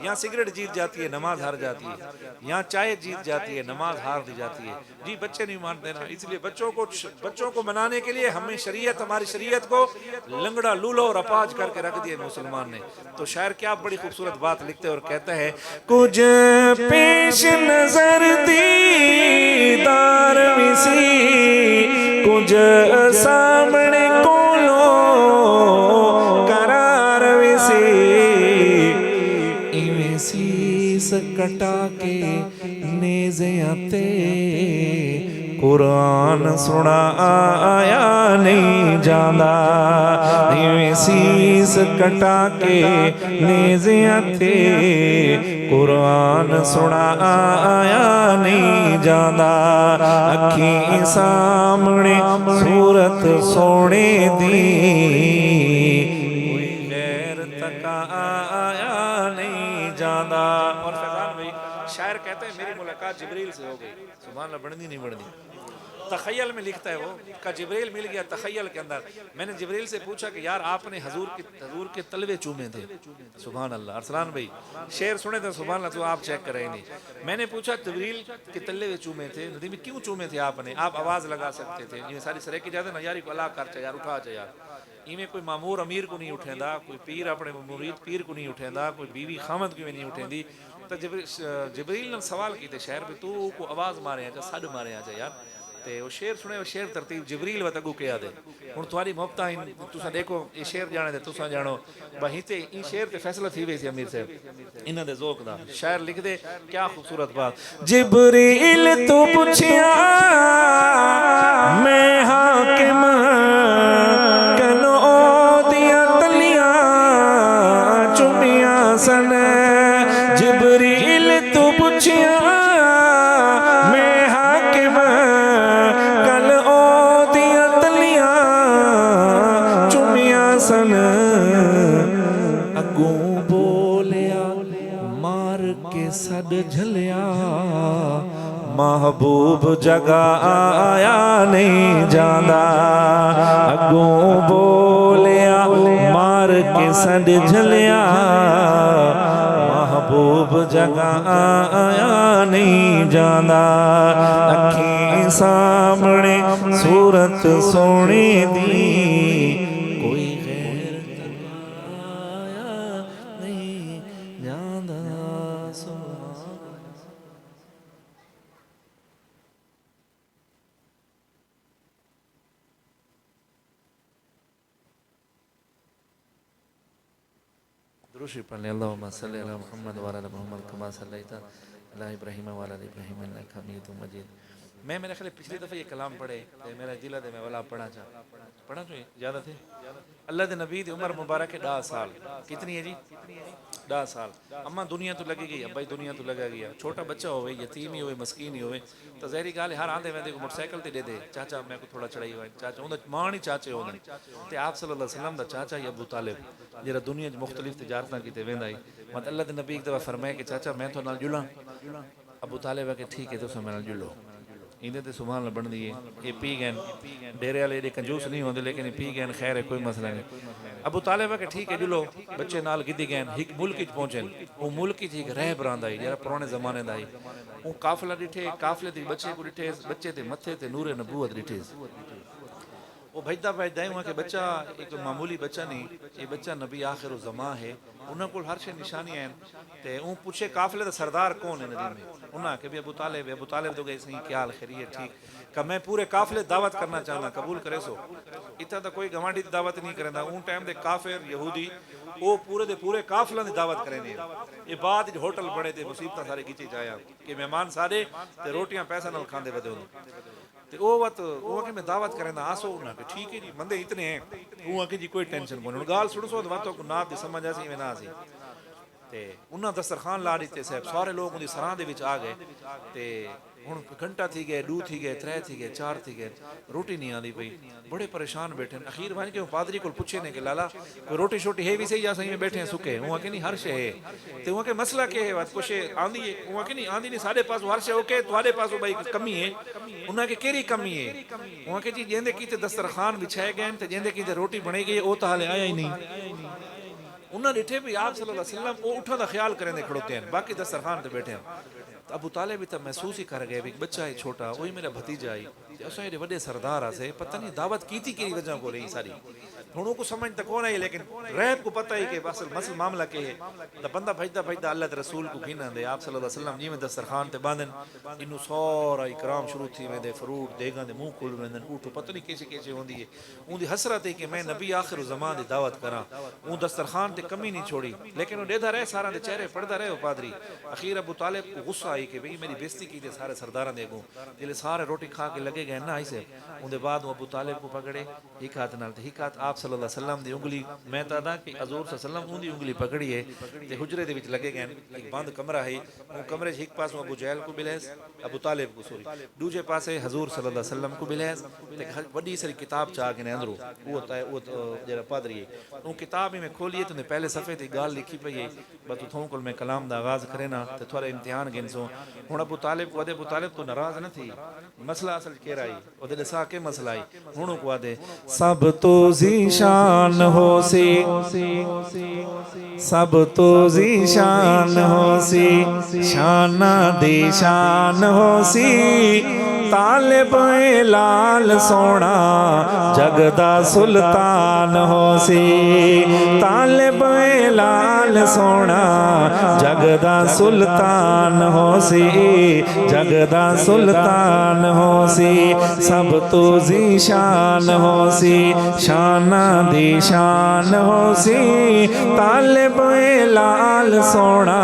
Speaker 1: یہاں سگریٹ جیت جاتی ہے، نماز ہار جاتی ہے. یہاں چائے جیت جاتی ہے، نماز ہار دی جاتی ہے. جی بچے نہیں مانتے نا، اس لیے بچوں کو منانے کے لیے ہمیں ہماری شریعت کو لنگڑا لولو اور اپاج کر کے رکھ دیے مسلمان نے. تو شاعر کیا بڑی خوبصورت بات لکھتے اور کہتا ہے، کچھ پیش نظر دیدار وسی، کچھ سامنے کولو قرار وسی، ایویں سیس کٹا کے نیزیاں تے قرآن سنا آیا نہیں جانا. ایویں سیس کٹا کے نیزیاں تے قرآن سنا آیا نہیں جانا. اکھیں سامنے صورت سونے دی، کوئی غیر تکا آیا نہیں جانا. اور فیضان بھائی شاعر کہتے ہیں میری ملاقات جبریل سے ہو گئی. سبحان اللہ، بڑھنی نہیں بڑھنی. تخیل میں لکھتا ہے وہ کہ جبریل مل گیا تخیل کے اندر. میں نے جبریل سے پوچھا کہ یار آپ نے حضور کے تلوے چومے تھے. سبحان اللہ. ارسلان بھائی شعر سنے تھے سبحان اللہ، تو آپ چیک کریں نہیں. میں نے پوچھا جبریل کے تلوے چومے تھے ندی میں کیوں چومے تھے آپ نے؟ آپ آواز لگا سکتے تھے. یہ ساری سرے کی جاتے نا یاری کو اللہ کر چا یار اٹھا چا یار. ایویں کوئی مامور امیر کو نہیں اٹھیں دا، کوئی پیر اپنے مرید پیر کو نہیں اٹھیں دا، کوئی بیوی خامد کو نہیں اٹھیں دی. تو جبریل نے سوال کیتے شہر پہ تو کو آواز مارے ہیں سڈ مارے ہیں یار. تے وہ شعر سنے، وہ شعر ترتیب جبریل وت اگو کیا دے. ہن تھوڑی محبتاں تساں دیکھو یہ شعر جانے دے تساں جانو بہی تے این شعر تے فیصلہ تھی وئی سی امیر صاحب انہاں دے ذوق دا. شاعر لکھ دے کیا خوبصورت بات. جبریل تو پوچھیا میں حاکم کنو دیا تلیاں چمیاں سن. جبریل تو پوچھیا میں حاکم کل او دیا تلیاں چمیاں سن. اگوں بولیا مار کے سڈ جھلیا، محبوب جگہ آیا نہیں جانا. اگوں بولیا مار کے سڈ جھلیا، محبوب جگہ آیا نہیں جانا. اکھیں سامنے صورت سونے دی، کوئی غیر آیا نہیں جانا. دروشی پڑھ لیں. اللہم صلی علی محمد وعلی آل محمد کما صلیت علی ابراہیم وعلی آل ابراہیم انک حمید مجید. میں میرے خیال پچھلی دفعہ یہ کلام پڑھے میرا دل ہے میں والا پڑھا تو زیادہ تھے. اللہ دے نبی دی عمر مبارک 10 سال. کتنی ہے جی؟ 10 سال. اماں دنیا تو لگے گئی، ابا دنیا تو لگا گیا. چھوٹا بچہ ہوئے، یتیم ہی ہوئے، مسکین ہی ہوئے تو ظاہری گال ہر آندے ویندے کو موٹر سائیکل تے دے دے چاچا میں کو تھوڑا چڑھائی ہوئے. چاچا اوندا مان ہی چاچے ہوندے تے آپ صلی اللہ علیہ وسلم دا چاچا ہی ابو طالب جڑا دنیا وچ مختلف تجارتاں کیتے ویندا ہی. مت اللہ دے نبی ایک دفعہ فرمایا کہ چاچا میں تو نال جڑاں. ابو طالب ہے کہ ٹھیک ہے تساں میرے نال جڑو. ایندے تے سبحان اللہ بن دی ہے. یہ پی گئے ڈیرے والے ایڈے کنجوس نہیں ہوندے لیکن پی گئے خیر ہے کوئی مسئلہ نہیں. ابو طالب ہے کہ ٹھیک ہے جلو. بچے نال گدی گئے ایک ملک وچ پہنچے. وہ ملک وچ ایک رہب رہندا ہے جڑا پرانے زمانے دا ہے. وہ قافلہ ڈٹھے، قافلے دے بچے کو ڈٹھے، بچے دے متھے تے نور نبوت ڈٹھے. وہ بھجدا بھجدا ہوا کہ بچہ ایک معمولی بچہ نہیں، یہ بچہ نبی آخر الزمان ہے. انہاں کول ہر شے نشانیاں ہیں. تے اون پوچھے قافلے دا سردار کون ہے ندی میں؟ انہاں کہ بھی ابو طالب ہے. ابو طالب تو گئے صحیح کیا حال خیریت ٹھیک کہ میں پورے قافلے دعوت کرنا چاہنا قبول کرے سو. اتنا تو کوئی گوانڈی دعوت نہیں کرندا. اون ٹائم دے کافر یہودی وہ پورے دے پورے قافلے دی دعوت کریں دے. یہ بعد ہوٹل بڑے تے مصیبتاں سارے کیچے جایا کہ مہمان سارے تے روٹیاں پیسہ نال کھاندے ودے ہوندے. تے او وقت وہ کہ میں دعوت کرندا آسو نہ کہ ٹھیک ہے جی بندے اتنے ہیں. وہ کہ جی کوئی ٹینشن کوئی. گال سن سو وقت کو نات دی سمجھ آسی میں نہ سی. تے انہاں دسترخوان لا دیتے صاحب سارے لوگ ان دی سراں دے وچ آ گئے. تے
Speaker 2: ہوں گھنٹہ تھی گئے 2 تھی گئے 3 تھی گئے 4 تھی گئے روٹی نہیں آتی پئی بڑے پریشان بیٹھے اخیر وہاں کے پادری کو پوچھے نے کہ لالا کوئی روٹی شوٹی ہے بھی صحیح یا صحیح میں بیٹھے ہیں سکے وہاں کہ نہیں ہر شے ہے تو وہاں کے مسئلہ کیا ہے بات کچھ آندھی ہے وہاں کہ نہیں آندھی نہیں ساڑھے پاس ہر شے اوکے تھوڑے پاس بھائی کمی ہے انہاں کے کیری کمی ہے وہاں کے جی جیندے کیتے دسترخوان بچھائے گئے تے جیندے کیتے روٹی بنے گئی او تو حالے آیا ہی نہیں انہاں ڈٹھے بھی آپ صلی اللہ علیہ وسلم وہ اٹھا دا خیال کریں دے کھڑوتے ہیں باقی دسترخوان تے بیٹھے ہیں ابو طالب بھی تب محسوس ہی کر گئے بھی بچہ ہے چھوٹا وہی میرا بھتیجا ہی اساں یہ وڈے سردار آسے پتہ نہیں دعوت کی تھی کی وجہ کو رہی ساری ہنوں کو سمجھ تک کون ہے لیکن ریب کو پتہ ہی کہ مسل معاملہ کے ہے دا بندہ بھجدا بھجدا اللہ تے رسول کو گھنا دے آپ صلی اللہ علیہ وسلم جی میں دسترخوان تے باندھن انہوں سورا اکرام شروع تھی میں دے فروٹ دیگاں دے منہ کھل ویندن اوٹھو پتہ نہیں کیسے کیسے ہوندی ہے اون دی حسرت ہے کہ میں نبی آخر زمان دی دعوت کراں اون دسترخوان تے کمی نہیں چھوڑی لیکن وہ ڈیدھا رہے سارا دے چہرے پڑھدا رہے وہ پادری اخیر ابو طالب کو غصہ آئی کہ بھئی میری بےزتی کی تے سارے سرداراں دے گوں جلے سارے روٹی کھا کے لگے گئے نہ ایسے اون دے بعد وہ ابو طالب کو پکڑے ایک ہاتھ نال تے ایک ہاتھ آپ صلی اللہ علیہ وسلم دی انگلی میں تا دا کہ حضور صلی اللہ علیہ وسلم اون دی انگلی پکڑی ہے تے حجرے دے وچ لگے گئے ایک بند کمرہ ہے اون کمرے ایک پاس ابو جہل کو بلیس ابو طالب کو سوری دوسرے پاسے حضور صلی اللہ علیہ وسلم کو بلیس تے وڈی ساری کتاب چا کے اندروں وہ جڑا پادری ہے اون کتاب میں کھولی تے پہلے صفحے تے گال لکھی پئی ہے بس تھوں کول میں کلام دا آغاز کرے نا تے تھوڑا امتحان گنسو ہن ابو طالب کو دے ابو طالب تو ناراض نہ تھی مسئلہ اصل کیڑا ہے او دے سا کے مسئلہ ہے ہن کو دے
Speaker 1: سب تو ذیشان ہو سی سب تو ذیشان ہو سی شانہ دی شان ہو سی طالب لال سونا جگدا سلطان ہو سی طالب لال سونا جگدا سلطان ہو سی جگدا سلطان ہو سی سب تو ذیشان ہو سی شانہ دی شان ہو سی طالب لال سونا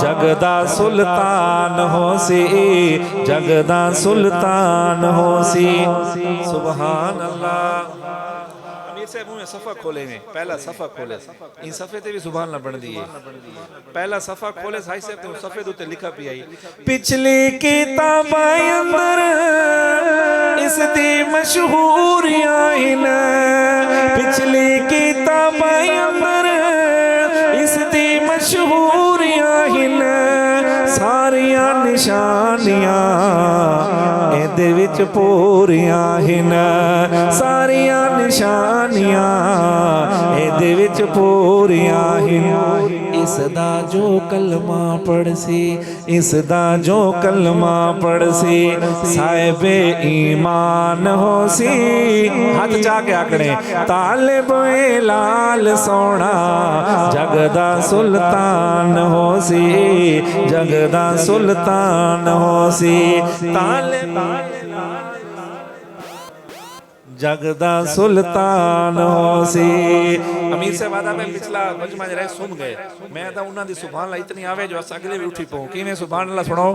Speaker 1: جگدا سلطان ہو سی جگدا سلطان ہو سی سبحان اللہ
Speaker 2: امیر صاحب منہ صفحہ کھولے ہیں پہلا صفحہ کھولے ان صفحے تے بھی سبحان اللہ بن دیئے پہلا صفحہ کھولے سائی صاحب تے ان صفحے دوتے لکھا پی آئی
Speaker 1: پچھلی کتاب اندر اس دی مشہوریاں ہن پچھلی کتاب اندر اس دی مشہوریاں ہن ساریاں نشانیاں اے دے وچ پوریاں ہن ساریاں نشانیاں اے دے وچ پوریاں ہن اس دا جو کلمہ پڑھ سی اس دا جو کلمہ پڑھ سی صاحب ایمان ہو سی ہاتھ چاہ کے آکڑے طالب لال سونا جگدا سلطان ہو سی جگدا سلطان ہو سی طالب جگدا سلطان ہو سی
Speaker 2: امیر صاحب آدھا میں پچھلا مجمع جرائے سن گئے میں آدھا انہاں دی سبحان اللہ اتنی آوے جو اس اگلے بھی اٹھی پہوں کی میں سبحان اللہ سنو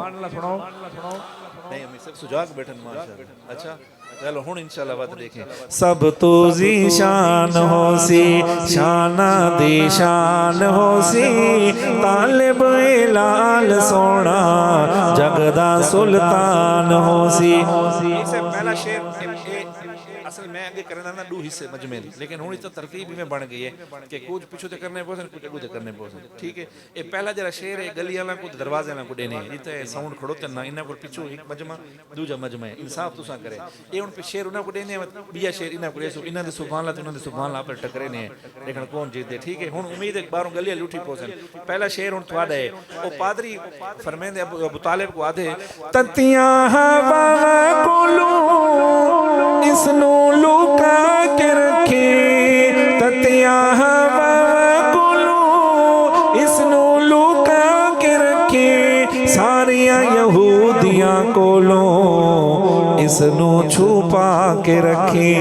Speaker 2: نہیں امیر صاحب سجاگ بیٹھن ماشاءاللہ اچھا چلو ہون انشاءاللہ بات دیکھیں
Speaker 1: سب تو ذیشان ہو سی شانہ دی شان ہو سی طالب لال سونا جگدا سلطان ہو سی
Speaker 2: اسے پہلا شعر اصل میں آگے کرنا تھا 2 حصے مجمع لیکن ہونی تو ترتیب میں بن گئی ہے کہ کچھ پیچھو تے کرنے پوسن کچھ اگو تے کرنے پوسن ٹھیک ہے یہ پہلا جڑا شعر ہے گلی والا کو دروازے والا کو دینے ہیں جتے ساؤنڈ کھڑوتے نہ انہاں کو پیچھو ایک مجمع دوجا مجمع ہے انصاف تساں کرے یہ ان پہ شعر انہاں کو دینے ہیں بیا شعر انہاں کو دیسو انہاں دے سبحان اللہ تے انہاں دے سبحان اللہ پر ٹکرے نے لیکن کون جیت دے ٹھیک ہے ہن امید ایک باروں گلی لوٹھی پوسن پہلا شعر ہن تھوڑا ہے او پادری فرمیندے ابو طالب کو آدھے
Speaker 1: تتیاں ہوا کولو اس نو لوکا کے رکھی تتیاں ہوا کولو اس نو لوکا کے رکھی ساریاں یہودیاں کولو اس نو چھپا کے رکھی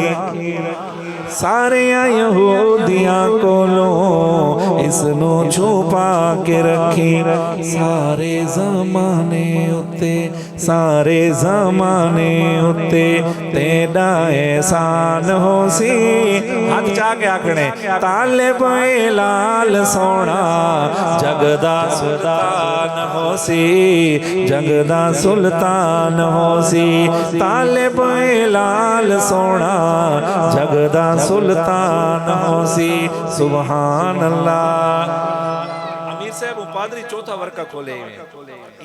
Speaker 1: ਸਾਰਿਆਂ ਯਹੂਦੀਆਂ ਕੋਲੋਂ ਇਸ ਨੂੰ ਛੁਪਾ ਕੇ ਰੱਖੀ। ਸਾਰੇ ਜ਼ਮਾਨੇ ਉੱਤੇ, ਸਾਰੇ ਜ਼ਮਾਨੇ ਉੱਤੇ ਤੇਰਾ ਇਹਸਾਨ ਹੋ ਸੀ। ਹੱਥ ਚਾ ਕੇ ਆਖਣੇ ਤਾਲਿਬ ਲਾਲ ਸੋਹਣਾ ਜਗ ਦਾ ਸੁਲਤਾਨ ਹੋ ਸੀ, ਜਗ ਦਾ ਸੁਲਤਾਨ ਹੋ ਸੀ। ਤਾਲਿਬ ਲਾਲ ਸੋਹਣਾ ਜਗ ਦਾ ਸੁਲਤਾਨ ਹੋ ਸੀ। ਸੁਭਾਨ ਅੱਲਾਹ। ਅਮੀਰ ਸਾਹਿਬ ਉਹ ਪਾਦਰੀ ਚੌਥਾ ਵਰਕਾ ਖੋਲੇ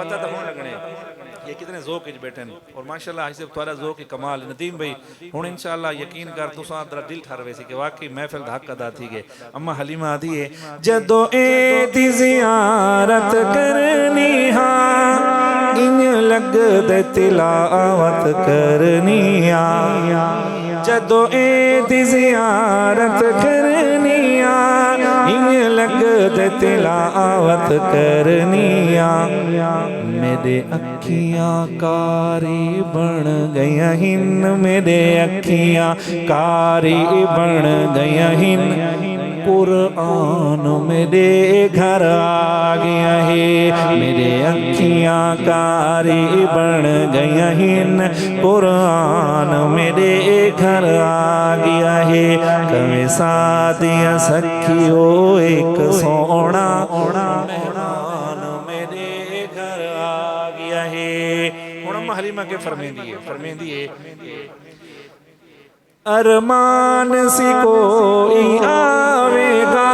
Speaker 2: پتہ تو ہون لگنے یہ کتنے ذوق وچ بیٹھے ہیں اور ماشاءاللہ ایسے تھوڑا ذوق کی کمال ندیم بھائی ہن انشاءاللہ یقین کر تساں ترا دل ٹھر ویسی کہ واقعی محفل دا حق ادا تھی گئے اما حلیمہ آدھی ہے
Speaker 1: جدو اے دی زیارت کرنی ہاں ان لگ دے تلاوت کرنی ہاں جدو اے دی زیارت کرنی ہاں ان لگ دے تلاوت کرنی ہاں میرے اکھیاں کاری بن گیا ہن میرے اکھیاں کاری بن گیا ہن قرآن میرے گھر آ گیا ہے میرے اکھیاں کاری بن گیا ہن قرآن میرے گھر آ گیا ہے کبھی ساتھیاں سکھیو ایک سونا مہمان میرے گھر آ گیا ہے
Speaker 2: ہن اما حلیمہ کے فرمیندی ہے
Speaker 1: ارمان سی کوئی آوے گا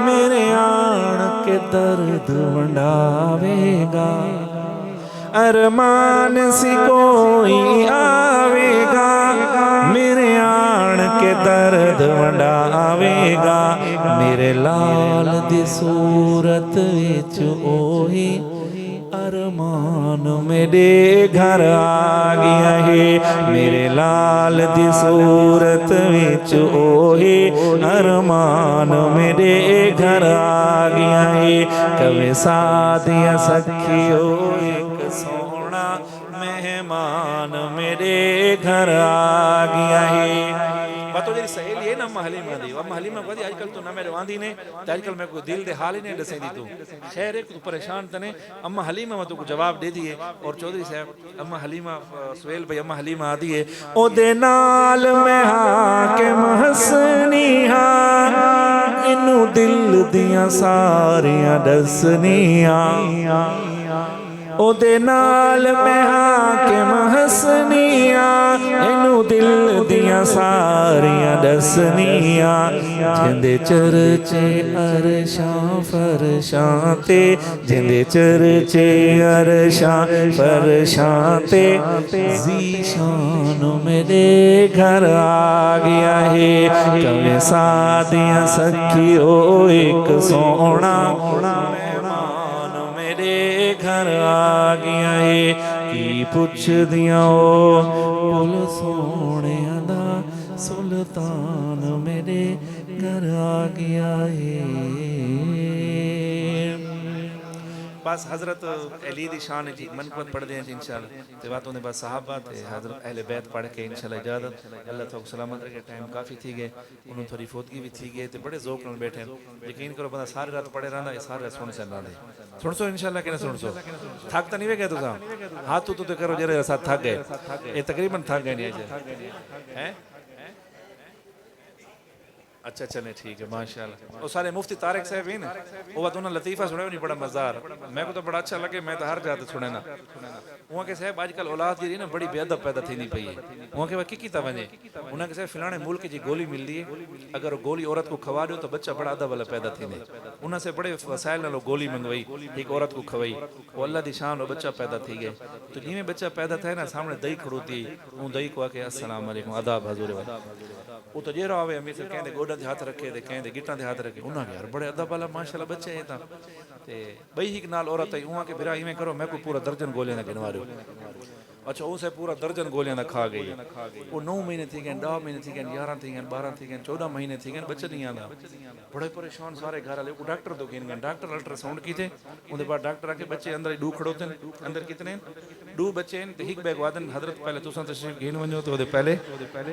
Speaker 1: میرے آن کے درد ونڈاوے گا ارمان سی کوئی آوے گا میرے آن کے درد ونڈاوے گا میرے لال دی صورت وچ اوہی ارمان میرے گھر آ گیا ہے میرے لال دی صورت وچ اوہی ارمان میرے گھر آ گیا ہے کبھی ساتھیاں سکھیو ایک سونا مہمان میرے گھر آ گیا ہے
Speaker 2: باتوں جی سہیلی ہے نا اما حلیمہ دی اما حلیمہ کو دی آج کل تو نہ میرے واندی نے آج کل میں کوئی دل دے حال ہی نہیں دسیں دی تو خیر ایک تو پریشان تنے اما حلیمہ میں تو کو جواب دے دیئے اور چودھری صاحب اما حلیمہ سویل بھائی اما حلیمہ آدھی ہے
Speaker 1: او دے نال میں حاکم حسنی ہاں انو دل دیاں ساریاں دسنیاں او دے نال میں حاکم حسنیاں انو دل دیاں ساریاں دسنیاں جندے چرچے عرشاں فرشاں تے جندے چرچے عرشاں فرشاں تے ذیشان میرے گھر آ گیا ہے کبھی ساتھیاں سکھیو ایک سونا مہمان میرے گھر آ گیا ہے کی پوچھ دیاں او کل سونے دا سلطان میرے گھر آ گیا ہے
Speaker 2: بس حضرت علی دی شان جی منقبت پڑھ دیں انشاءاللہ تے باتوں نے بس صحابہ تے حضرت اہل بیت پڑھ کے انشاءاللہ اجازت اللہ تو سلامت رکھے ٹائم کافی تھی گئے انہوں تھوڑی فوتگی بھی تھی گئے تے بڑے ذوق نال بیٹھے یقین کرو بندہ ساری رات پڑھے رہنا یہ سارے سن سے نہ دے سن سو انشاءاللہ کہ نہ سن سو تھک تو نہیں ہوئے گئے تو ہاتھ تو کرو جرے ساتھ تھک گئے یہ تقریباً تھک گئے نہیں ہے اچھا چلیں ٹھیک ہے ماشاءاللہ وہ سارے مفتی طارق صاحب ہیں نا وہ بات انہوں لطیفہ سنے نہیں بڑا مزار میں کو تو بڑا اچھا لگے میں تو ہر جاتے سنے نا وہاں کے صاحب آج کل اولاد جی نا بڑی بے ادب پیدا تھی نہیں پئی ہے وہاں کے بعد کی تا بنے انہوں کے صاحب فلانے ملک جی گولی مل دی ہے اگر وہ گولی عورت کو کھوا دو تو بچہ بڑا ادب والا پیدا تھی نہیں انہوں سے بڑے وسائل نہ لو گولی منگوائی ایک عورت کو کھوائی وہ اللہ دی شان وہ بچہ پیدا تھی گئے تو جی میں بچہ پیدا تھا نا سامنے دہی کھڑوتی ان دہی کو آکے السلام علیکم آداب حضور وہ تو جے رہا ہوئے ہمیں سے کہیں دے گوڑا دے ہاتھ رکھے دے کہیں دے گٹاں دے ہاتھ رکھے انہاں کے یار بڑے ادب والا ماشاءاللہ بچے ہیں تا تے بھئی ہی نال عورت ہے وہاں کے بھرا ہی میں کرو میں کو پورا درجن گولیاں نہ گنوا رہے ہو اچھا وہ سے پورا درجن گولیاں نہ کھا گئی وہ 9 مہینے تھی گئے 10 مہینے تھی گئے 11 تھی گئے 12 تھی گئے 14 مہینے تھی گئے بچہ نہیں آنا بڑے پریشان سارے گھر والے ڈاکٹر تو گئے ڈاکٹر الٹرا ساؤنڈ کی تھے ان دے بعد ڈاکٹر آکے بچے اندر ڈو کھڑوتے ہیں اندر کتنے ڈو بچے ہیں ہک بیگ وادن حضرت پہلے تساں تشریف گھن ونجو تو دے پہلے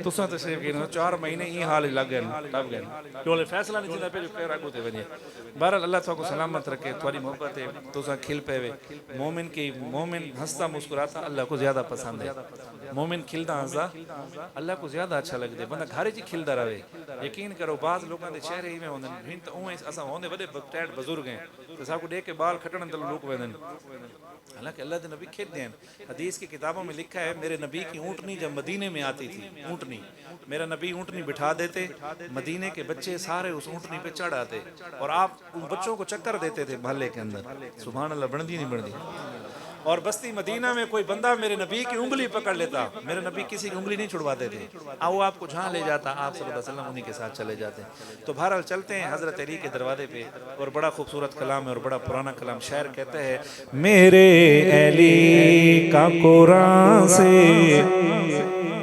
Speaker 2: تساں تشریف گھن 4 مہینے ہی حال لگ گئے ٹپ گئے جو فیصلہ نہیں تھا پہلے پیر اگو تے ونجے بہرحال اللہ تعالی کو سلامت رکھے تھوڑی محبت ہے تساں کھل پے مومن کی مومن ہنستا مسکراتا اللہ کو زیادہ پسند ہے مومن کھلدا ہنسدا اللہ کو زیادہ اچھا لگدا ہے بندہ گھر وچ کھلدا رہے یقین کرو بعض لوکاں دے چہرے ایویں ہوندے نے ہن تے اوویں اساں ہوندے وڈے ٹیٹ بزرگ ہیں تے سب کو دیکھ کے بال کھٹن تے لوک ویندے حالانکہ اللہ کے نبی کھیت ہیں حدیث کی کتابوں میں لکھا ہے میرے نبی کی اونٹنی جب مدینے میں آتی تھی اونٹنی میرا نبی اونٹنی بٹھا دیتے مدینے کے بچے سارے اس اونٹنی پہ چڑھ آتے اور آپ ان بچوں کو چکر دیتے تھے محلے کے اندر سبحان اللہ بڑھتی نہیں بڑھتی اور بستی مدینہ میں کوئی بندہ میرے نبی کی انگلی پکڑ لیتا میرے نبی کسی کی انگلی نہیں چھڑواتے تھے وہ آپ کو جہاں لے جاتا آپ صلی اللہ علیہ وسلم انہی کے ساتھ چلے جاتے تو بہرحال چلتے ہیں حضرت علی کے دروازے پہ اور بڑا خوبصورت کلام ہے اور بڑا پرانا کلام شاعر کہتے ہیں
Speaker 1: میرے علی کا قرآن سے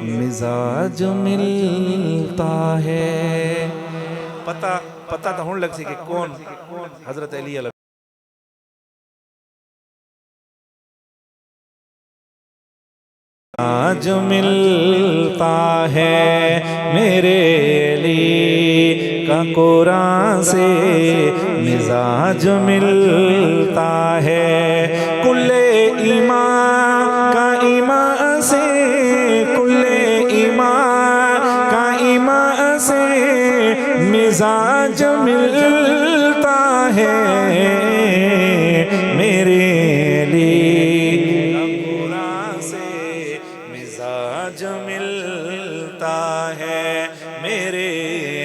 Speaker 1: مزاج ملتا ہے.
Speaker 2: پتہ تو ہون لگ سی کہ کون حضرت علی علیہ
Speaker 1: آج ملتا ہے میرے علی کا قرآن سے مزاج ملتا ہے کل ایمان کا ایمان سے کل ایمان کا ایمان سے مزاج ملتا ہے میرے ملتا ہے میرے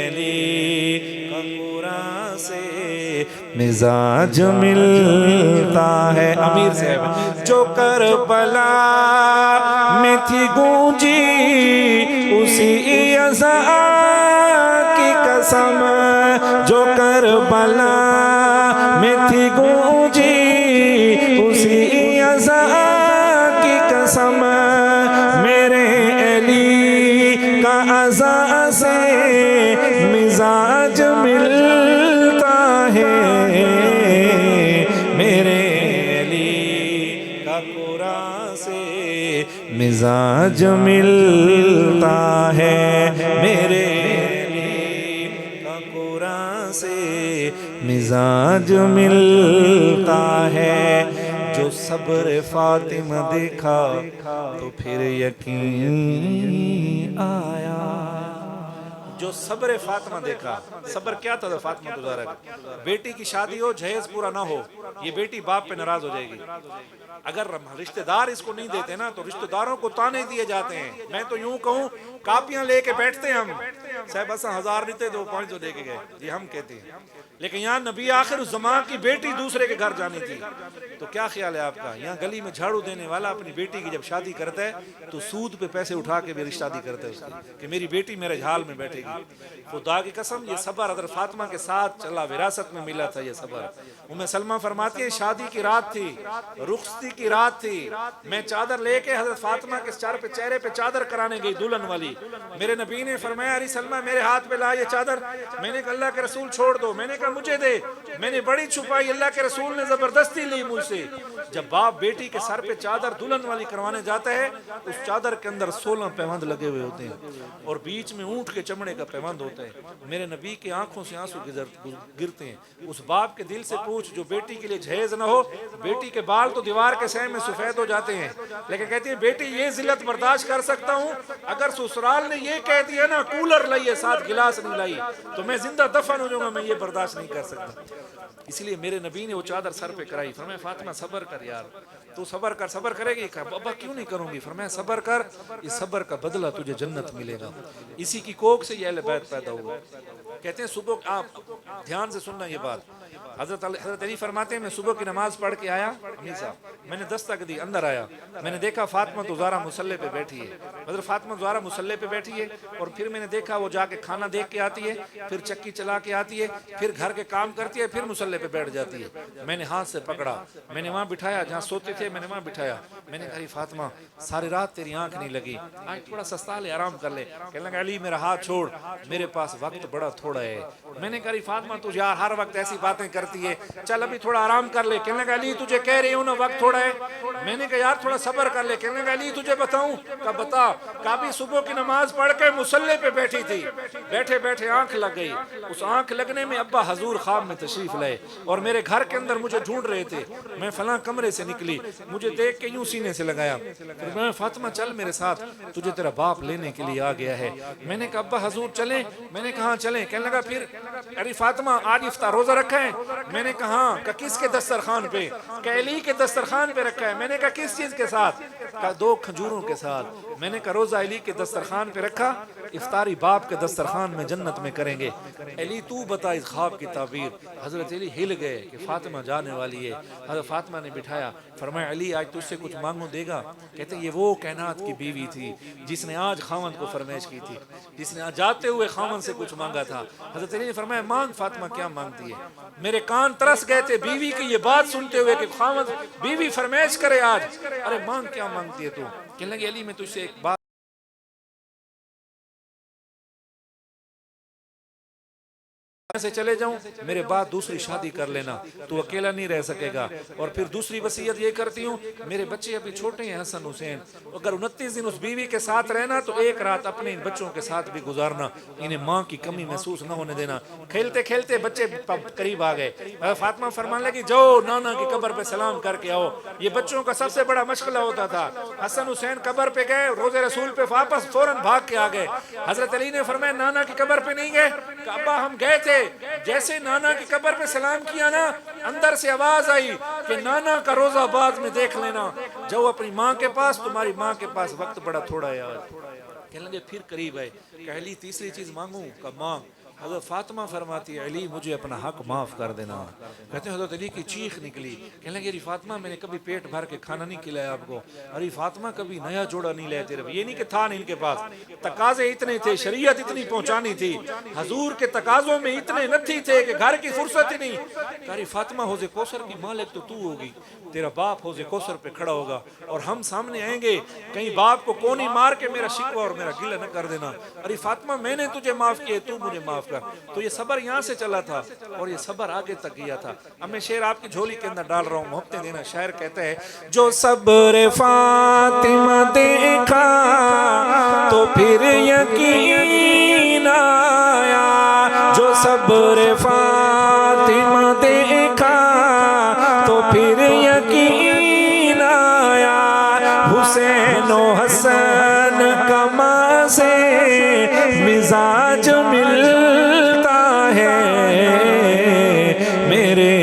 Speaker 1: علی کا قرآن سے مزاج ملتا ہے. امیر صاحب جو کربلا میں تھی گونجی اسی عزا کی قسم جو کربلا میں تھی گونجی اسی عزا کی قسم عزا سے مزاج ملتا ہے میرے علی کا قرآن سے مزاج ملتا ہے میرے علی کا قرآن سے مزاج ملتا ہے. جو صبر فاطمہ دیکھا تو پھر یقین آیا.
Speaker 2: جو صبر فاطمہ دیکھا صبر کیا تھا فاطمہ گزارا بیٹی کی شادی ہو جہیز پورا نہ ہو یہ بیٹی باپ پہ ناراض ہو جائے گی اگر رشتہ دار اس کو نہیں دیتے نا تو رشتہ داروں کو تانے دیے جاتے ہیں. میں تو یوں کہوں کاپیاں لے کے بیٹھتے ہیں ہم صاحب اساں 1000 دیتے 2 500 دے کے گئے یہ ہم کہتے ہیں لیکن یہاں نبی آخر الزمان کی بیٹی دوسرے کے گھر جانی تھی تو کیا خیال ہے آپ کا یہاں گلی میں جھاڑو دینے والا اپنی بیٹی کی جب شادی کرتا ہے تو سود پہ پیسے اٹھا کے میری شادی کرتا ہے اس کی کہ میری بیٹی میرے حال میں بیٹھے گی. خدا کی قسم یہ صبر حضرت فاطمہ کے ساتھ چلا وراثت میں ملا تھا یہ صبر. سلمہ فرماتی ہے شادی کی رات تھی رخصتی کی رات تھی میں چادر لے کے حضرت فاطمہ کے چہرے پہ چادر کرانے گئی دلہن والی میرے نبی نے فرمایا ارے سلمہ میرے ہاتھ پہ لا یہ چادر میں نے کہا اللہ کے رسول چھوڑ دو میں نے کہا مجھے دے میں نے بڑی چھپائی اللہ کے رسول نے زبردستی لی مجھ سے. جب باپ بیٹی کے سر پہ چادر دلہن والی کروانے جاتا ہے اس چادر کے اندر 16 پیوند لگے ہوئے ہوتے ہیں اور بیچ میں اونٹ کے چمڑے کا پیوند ہوتا ہے. میرے نبی کی آنکھوں سے آنسو گرتے ہیں. اس باپ کے دل سے پوچھ جو بیٹی کے لیے جہیز نہ ہو بیٹی کے بال تو دیوار کے سائے میں سفید ہو جاتے ہیں لیکن کہتی ہیں بیٹی یہ ذلت برداشت کر سکتا ہوں اگر سسرال نے یہ کہہ دیا نا کولر لائیے ساتھ گلاس نہیں لائی تو میں زندہ دفن ہو جاؤں گا میں یہ برداشت نہیں کر سکتا. اس لیے میرے نبی نے وہ چادر سر پہ کرائی فرمایا فاطمہ صبر کر یار تو صبر کرے گی ابا کیوں نہیں کروں گی فرمایا صبر کر اس صبر کا بدلہ تجھے جنت ملے گا. اسی کی کوکھ سے یہ اہل بیت پیدا ہوا. کہتے ہیں صبح آپ دھیان سے سننا یہ بات حضرت علی فرماتے ہیں میں صبح کی نماز پڑھ کے آیا امیر صاحب میں نے دستک دی اندر آیا میں نے دیکھا فاطمہ زہرا مصلی پہ بیٹھی ہے حضرت فاطمہ زہرا مصلی پہ بیٹھی ہے اور پھر میں نے دیکھا وہ جا کے کھانا دیکھ کے آتی ہے پھر چکی چلا کے آتی ہے پھر گھر کے کام کرتی ہے پھر مصلی پہ بیٹھ جاتی ہے. میں نے ہاتھ سے پکڑا میں نے وہاں بٹھایا جہاں سوتے تھے میں نے وہاں بٹھایا میں نے کہا فاطمہ ساری رات تیری آنکھ نہیں لگی آج تھوڑا سستا لے آرام کر لے. کہنے لگا علی میرا ہاتھ چھوڑ میرے پاس وقت بڑا تھوڑا ہے. میں نے کہا فاطمہ تو یار ہر وقت ایسی باتیں کرتی کرتی ہے, چل ابھی تھوڑا آرام کر لے. کہنے لگا علی تجھے کہہ رہی ہوں نا وقت تھوڑا ہے. میں نے کہا یار تھوڑا صبر کر لے. کہنے لگا علی تجھے بتاؤں. کہا بتا. کہا ابھی صبح کی نماز پڑھ کے مصلی پہ بیٹھی تھی, بیٹھے بیٹھے آنکھ لگ گئی. اس آنکھ لگنے میں ابا حضور خواب میں تشریف لائے اور میرے گھر کے اندر مجھے ڈھونڈ رہے تھے. میں فلاں کمرے سے نکلی, مجھے دیکھ کے یوں سینے سے لگایا. پھر میں فاطمہ چل میرے ساتھ, تجھے تیرا باپ لینے کے لیے آ گیا ہے. میں نے کہا ابا حضور چلیں. میں نے کہا چلیں. کہنے لگا پھر ارے فاطمہ آج افطار روزہ رکھا ہے. میں نے کہا کہ کس کے دسترخوان پہ؟ کہ علی کے دسترخوان پہ رکھا ہے. میں نے کہا کس چیز کے ساتھ؟ کہا 2 کھجوروں کے ساتھ. میں نے کہا روزہ علی کے دسترخوان پہ رکھا, افطاری باپ کے دسترخوان میں جنت میں کریں گے. علی تو بتا اس خواب کی تعبیر. حضرت علی ہل گئے کہ فاطمہ جانے والی ہے. حضرت فاطمہ نے بٹھایا, فرمایا علی آج تجھ سے کچھ مانگوں دے گا؟ کہتے ہیں یہ وہ کائنات کی بیوی تھی جس نے آج خاوند کو فرمائش کی تھی, جس نے جاتے ہوئے خاوند سے کچھ مانگا تھا. حضرت علی نے فرمایا مانگ فاطمہ کیا مانگتی ہے. میرے کان ترس گئے تھے بیوی کی یہ بات سنتے ہوئے کہ خاوند بیوی فرمائش کرے آج. ارے مانگ کیا مانگتی ہے تو؟ کہنے لگے علی میں تجھ سے ایک بات سے چلے جاؤں, میرے بعد دوسری شادی کر لینا, تو اکیلا نہیں رہ سکے گا. اور پھر دوسری وصیت یہ کرتی ہوں, میرے بچے ابھی چھوٹے ہیں حسن حسین, اگر 29 دن اس بیوی کے ساتھ رہنا تو ایک رات اپنے ان بچوں کے ساتھ بھی گزارنا, انہیں ماں کی کمی محسوس نہ ہونے دینا. کھیلتے کھیلتے بچے قریب آ گئے. فاطمہ فرمانے لگی جاؤ نانا کی قبر پہ سلام کر کے آؤ. یہ بچوں کا سب سے بڑا مشغلہ ہوتا تھا. حسن حسین قبر پہ گئے, روزے رسول پہ واپس فوراً بھاگ کے آ گئے. حضرت علی نے فرمایا نانا کی قبر پہ نہیں گئے؟ کہ ابا ہم گئے تھے. جیسے نانا کی قبر پہ سلام کیا نا, اندر سے آواز آئی کہ نانا کا روزہ بعد میں دیکھ لینا, جاؤ اپنی ماں کے پاس, تمہاری ماں کے پاس وقت بڑا تھوڑا ہے آج. کہنے لگے پھر قریب آئے. کہ علی تیسری چیز مانگوں؟ کہ مانگ. حضرت فاطمہ فرماتی ہے علی مجھے اپنا حق معاف کر دینا. کہتے ہیں حضرت علی کی چیخ نکلی. کہنے لگے ارے فاطمہ میں نے کبھی پیٹ بھر کے کھانا نہیں کھلایا آپ کو. ارے فاطمہ کبھی نیا جوڑا نہیں لائے تیرے. یہ نہیں کہ تھا نہیں ان کے پاس, تقاضے اتنے تھے, شریعت اتنی پہنچانی تھی, حضور کے تقاضوں میں اتنے نتھی تھے کہ گھر کی فرصت ہی نہیں. ارے فاطمہ حوض کوثر کی مالک تو ہوگی, تیرا باپ حوض کوثر پہ کھڑا ہوگا اور ہم سامنے آئیں گے, کہیں باپ کو کونی مار کے میرا شکوہ اور میرا گلہ نہ کر دینا. ارے فاطمہ میں نے تجھے معاف کیے, تو مجھے معاف کر. تو یہ صبر یہاں سے چلا تھا اور یہ صبر آگے تک گیا تھا. اب میں شعر آپ کی جھولی کے اندر ڈال رہا ہوں, محبتیں دینا. شاعر کہتا ہے جو صبر فاطمہ دیکھا تو پھر یقین آیا, جو صبر فاطمہ دیکھا تو پھر یقین آیا. حسین و حسن کا ماں سے مزاج ملتا ہے, میرے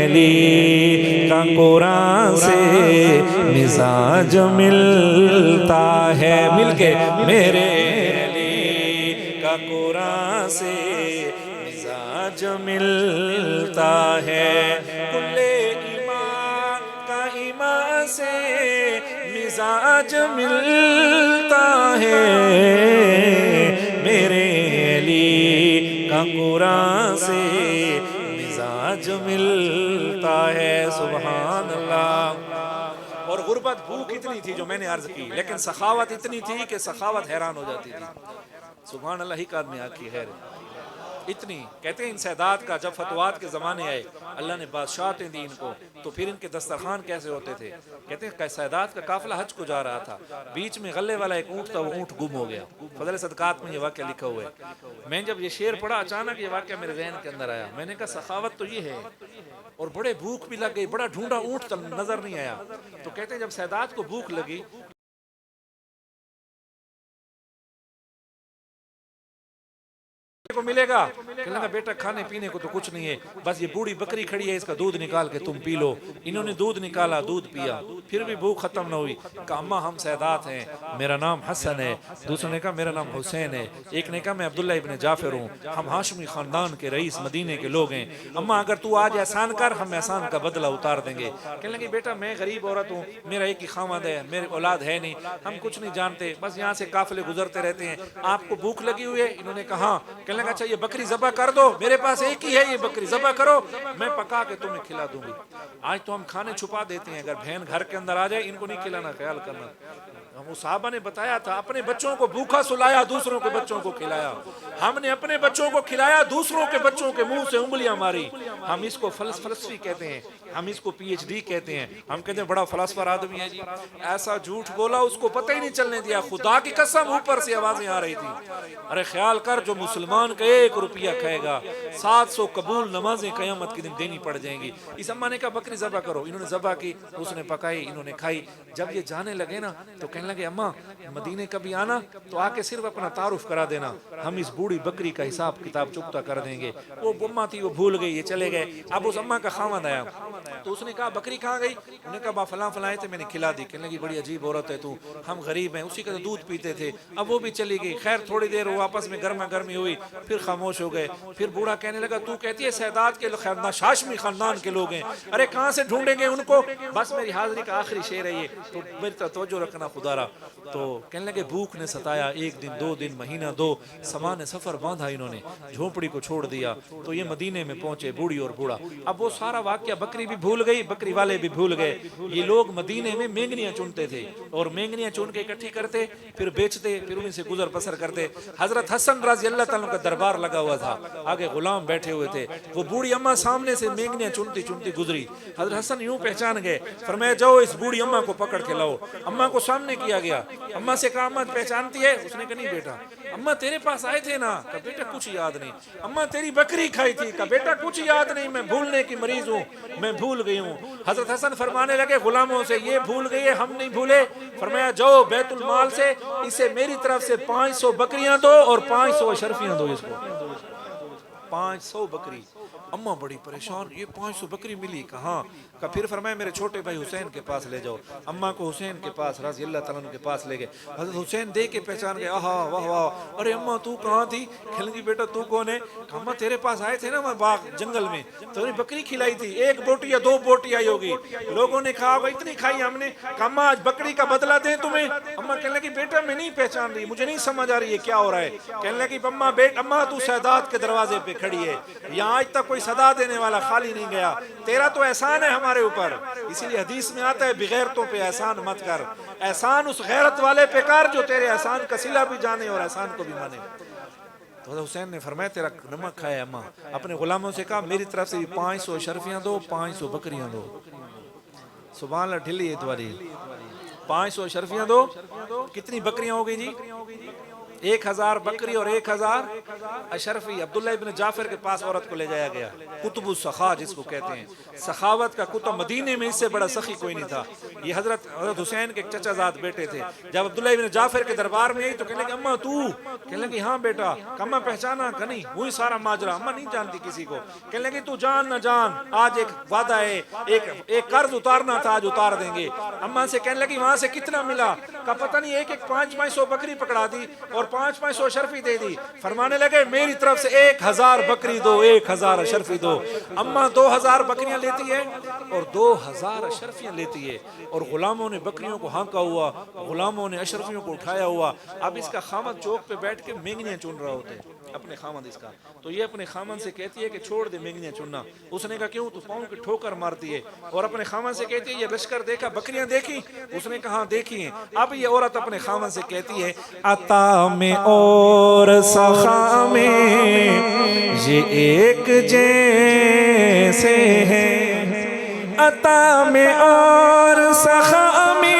Speaker 2: علی کا قرآن سے مزاج ملتا ہے. مل کے میرے علی کا قرآن سے مزاج ملتا ہے. کل ایمان کا ایمان سے مزاج ملتا ہے, میرے علی کا قرآن سے مزاج ملتا ہے. سبحان اللہ. اور غربت بھوک اتنی تھی جو میں نے عرض کی, لیکن سخاوت اتنی تھی کہ سخاوت حیران ہو جاتی تھی. سبحان اللہ ہی کا آدمی آکی خیر اتنی. کہتے ہیں ان سادات کا جب فتوات کے زمانے آئے, اللہ نے بادشاہتیں دی ان کو, تو پھر ان کے دسترخوان کیسے ہوتے تھے. کہتے ہیں سادات کا قافلہ حج کو جا رہا تھا, بیچ میں غلے والا ایک اونٹ تھا, وہ اونٹ گم ہو گیا. فضل صدقات میں یہ واقعہ لکھا ہوا ہے. میں جب یہ شعر پڑھا اچانک یہ واقعہ میرے ذہن کے اندر آیا. میں نے کہا سخاوت تو یہ ہے, اور بڑے بھوک بھی لگ گئی, بڑا ڈھونڈا اونٹ نظر نہیں آیا. تو کہتے ہیں جب سادات کو بھوک لگی کو ملے گا, کہنے لگا بیٹا کھانے پینے کو تو کچھ نہیں ہے, بس یہ بوڑھی بکری کھڑی ہے, اس کا دودھ نکال کے تم پی لو. انہوں نے دودھ نکالا, دودھ پیا, پھر بھی بھوک ختم نہ ہوئی. کہا اماں ہم سادات ہیں, میرا نام حسن ہے. دوسرے نے کہا میرا نام حسین ہے. ایک نے کہا میں عبداللہ ابن جعفر ہوں, ہم ہاشمی خاندان کے رئیس مدینے کے لوگ ہیں. اماں اگر تو آج احسان کر, ہم احسان کا بدلہ اتار دیں گے. کہنے لگے بیٹا میں غریب عورت ہوں, میرا ایک ہی خاوند ہے, میرے اولاد ہے نہیں, ہم کچھ نہیں جانتے, بس یہاں سے قافلے گزرتے رہتے ہیں, آپ کو بھوک لگی ہوئی ہے؟ انہوں نے کہا. کہنے کہنے لگا اچھا یہ بکری ذبح کر دو، میرے پاس ایک ہی ہے یہ بکری، ذبح کرو میں پکا کے تمہیں کھلا دوں گی۔ آج تو ہم کھانے چھپا دیتے ہیں، اگر بہن گھر کے اندر آ جائے ان کو نہیں کھلانا، خیال کرنا۔ وہ صحابہ نے بتایا تھا اپنے بچوں کو بھوکا سلایا، دوسروں کے بچوں کو کھلایا۔ ہم نے اپنے بچوں کو کھلایا، دوسروں کے بچوں کے منہ سے انگلیاں ماری۔ ہم اس کو فلسفی کہتے ہیں، ہم اس کو پی ایچ ڈی کہتے ہیں، ہم کہتے ہیں بڑا فلسفر آدمی ہے جی، ایسا جھوٹ بولا اس کو پتہ ہی نہیں چلنے دیا، خدا کی قسم اوپر سے آوازیں آ رہی تھی۔ ارے خیال کر، جو مسلمان کا 1 روپیہ کھائے گا 700 قبول نمازیں قیامت کے دن دینی پڑ جائیں گی۔ اس اماں نے کہا بکری ذبح کرو، انہوں نے ذبح کی، اس نے پکائی، انہوں نے کھائی۔ جب یہ جانے لگے نا تو کہنے لگے اماں مدینے کبھی آنا تو آ کے صرف اپنا تعارف کرا دینا، ہم اس بوڑھی بکری کا حساب کتاب چکتا کر دیں گے۔ وہ اماں تھی، وہ بھول گئی، یہ چلے گئے۔ اب اس اماں کا خاوند آیا تو اس نے کہا بکری کہاں گئی؟ انہوں نے کہا با فلاں فلاں تھے، میں نے کھلا دی۔ کہنے لگی بڑی عجیب عورت ہے تو، ہم غریب ہیں، اسی کا دودھ پیتے تھے، اب وہ بھی چلی گئی۔ خیر تھوڑی دیر وہ آپس میں گرما گرمی ہوئی، پھر خاموش ہو گئے۔ پھر بوڑھا کہنے لگا تو کہتی ہے سیدات کے خاندان، شاشمی خاندان کے لوگ ہیں، ارے کہاں سے ڈھونڈیں گے ان کو؟ بس میری حاضری کا آخری شعر ہے یہ، تو میری طرف توجہ رکھنا خدا را۔ تو کہنے لگے بھوک نے ستایا، 1 دن 2 دن مہینہ 2 سامان سفر باندھا انہوں نے، جھونپڑی کو چھوڑ دیا۔ تو یہ مدینے میں پہنچے بوڑھی اور بوڑھا۔ اب وہ سارا واقعہ بکری بھی بھول گئی، بکری والے بھی بھول گئے۔ یہ لوگ مدینے میں مینگنیاں چنتے تھے اور مینگنیاں چن کے اکٹھی کرتے، پھر بیچتے، پھر انہیں سے گزر بسر کرتے۔ حضرت حسن رضی اللہ تعالیٰ کا دربار لگا ہوا تھا، آگے غلام بیٹھے ہوئے تھے۔ وہ بوڑھی اماں سامنے سے مینگنیاں چنتی چنتی گزری، حضرت حسن یوں پہچان گئے، فرمایا جاؤ اس بوڑھی اماں کو پکڑ کے لاؤ۔ اماں کو سامنے کیا گیا، اماں سے کہا اماں پہچانتی ہے؟ اس نے کہا نہیں بیٹا۔ اماں تیرے پاس آئے تھے نا؟ کہا بیٹا کچھ یاد نہیں۔ اماں تیری بکری کھائی تھی؟ کہا بیٹا کچھ یاد نہیں، میں بھولنے کی مریض ہوں، میں بھول گئی ہوں۔ حضرت حسن فرمانے لگے غلاموں سے یہ بھول گئی ہے، ہم نہیں بھولے۔ فرمایا جاؤ بیت المال سے اسے میری طرف سے 500 بکریاں دو اور 500 اشرفیاں دو اس کو، 500 بکری۔ اماں بڑی پریشان، یہ 500 بکری ملی کہاں؟ کا پھر فرمایا میرے چھوٹے بھائی حسین کے پاس لے جاؤ۔ اماں کو حسین کے پاس رضی اللہ تعالیٰ عنہ کے پاس لے گئے۔ حضرت حسین دیکھ کے پہچان گئے، آہا واہ واہ، ارے اماں تو کہاں تھی؟ کہنے لگی بیٹا تو کون ہے؟ کہا اماں تیرے پاس آئے تھے نا میں باغ جنگل میں، تو نے بکری کھلائی تھی، 1 بوٹی یا 2 بوٹی آئی ہوگی، لوگوں نے کہا وہ اتنی کھائی ہم نے۔ کہا اماں آج بکری کا بدلہ دیں تمہیں؟ اماں کہنے لگی بیٹا میں نہیں پہچان رہی، مجھے نہیں سمجھ آ رہی ہے کیا ہو رہا ہے۔ کہنے لگی اماں تو سادات کے دروازے پہ کھڑی ہے، یہاں آج تک کوئی صدا دینے والا خالی نہیں گیا، تیرا تو احسان ہے ہمارے اوپر، اسی لیے حدیث میں آتا ہے بغیرتوں پہ احسان مت کر، احسان اس غیرت والے پہ کر جو تیرے احسان کا صلہ بھی جانے اور احسان کو بھی مانے۔ تو حضرت حسین نے فرمایا تیرا نمک کھایا اماں۔ اپنے غلاموں سے کہا میری طرف سے 500 اشرفیاں دو، 500 بکریاں دو۔ سبحان اللہ، ڈھلی ہے تمہاری، 500 اشرفیاں دو، کتنی بکریاں ہو گئی جی؟ 1000 بکری اور 1000 اشرفی۔ عبداللہ ابن جعفر کے پاس عورت کو لے جایا گیا، کتب السخا جس کو کہتے ہیں، سخاوت کا کتب، مدینے میں اس سے بڑا سخی کوئی نہیں تھا۔ یہ حضرت حسین کے چچا زاد بیٹے تھے۔ جب عبداللہ ابن جعفر کے دربار میں آئی تو کہنے لگے اماں تو؟ کہنے لگی ہاں بیٹا۔ اماں پہچانا کہ نہیں؟ وہی سارا ماجرا، اماں نہیں جانتی کسی کو۔ کہنے لگی تو جان نہ جان، آج ایک وعدہ ہے، ایک قرض اتارنا تھا، آج اتار دیں گے۔ اماں سے کہنے لگی وہاں سے کتنا ملا؟ کہا پتہ نہیں، 500 بکری پکڑا دی اور 500 اشرفی دے دی۔ فرمانے لگے میری طرف سے 1000 بکری دو، 1000 اشرفی دو۔ اماں 2000 بکریاں لیتی ہے اور 2000 اشرفیاں لیتی ہے، اور غلاموں نے بکریوں کو ہانکا ہوا، غلاموں نے اشرفیوں کو اٹھایا ہوا۔ اب اس کا خامد چوک پہ بیٹھ کے مینگنیاں چن رہا ہوتا ہے، اپنے خامد اس کا، تو یہ اپنے خامد سے کہتی ہے کہ چھوڑ دے مینگنیاں چننا۔ اس نے کہا کیوں؟ تو پاؤں کی ٹھوکر مارتی ہے، اور اپنے خامد سے کہتی ہے یہ لشکر دیکھا، بکریاں دیکھی؟ اس نے کہا دیکھی ہیں۔ اب یہ عورت اپنے خامد سے کہتی ہے عطا میں اور سخا میں یہ ایک جیسے ہیں، عطا میں اور سخا میں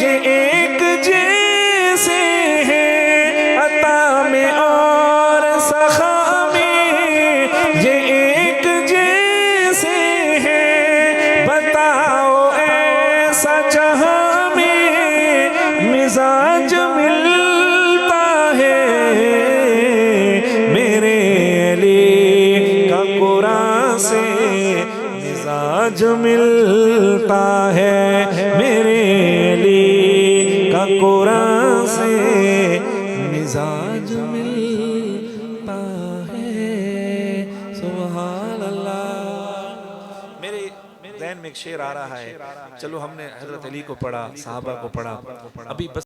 Speaker 2: یہ ایک جیسے ہیں، عطا میں اور سخا میں یہ ایک جیسے ہیں، بتاؤ ایسا جہاں میں مزاج ملتا ہے، میرے علی کا قرآن سے مزاج ملتا ہے، میرے علی کا قرآن سے مزاج ملتا ہے۔ سبحان اللہ۔ میرے ذہن میں ایک شعر آ رہا ہے، چلو ہم نے حضرت علی کو پڑھا، صحابہ کو پڑھا، ابھی بس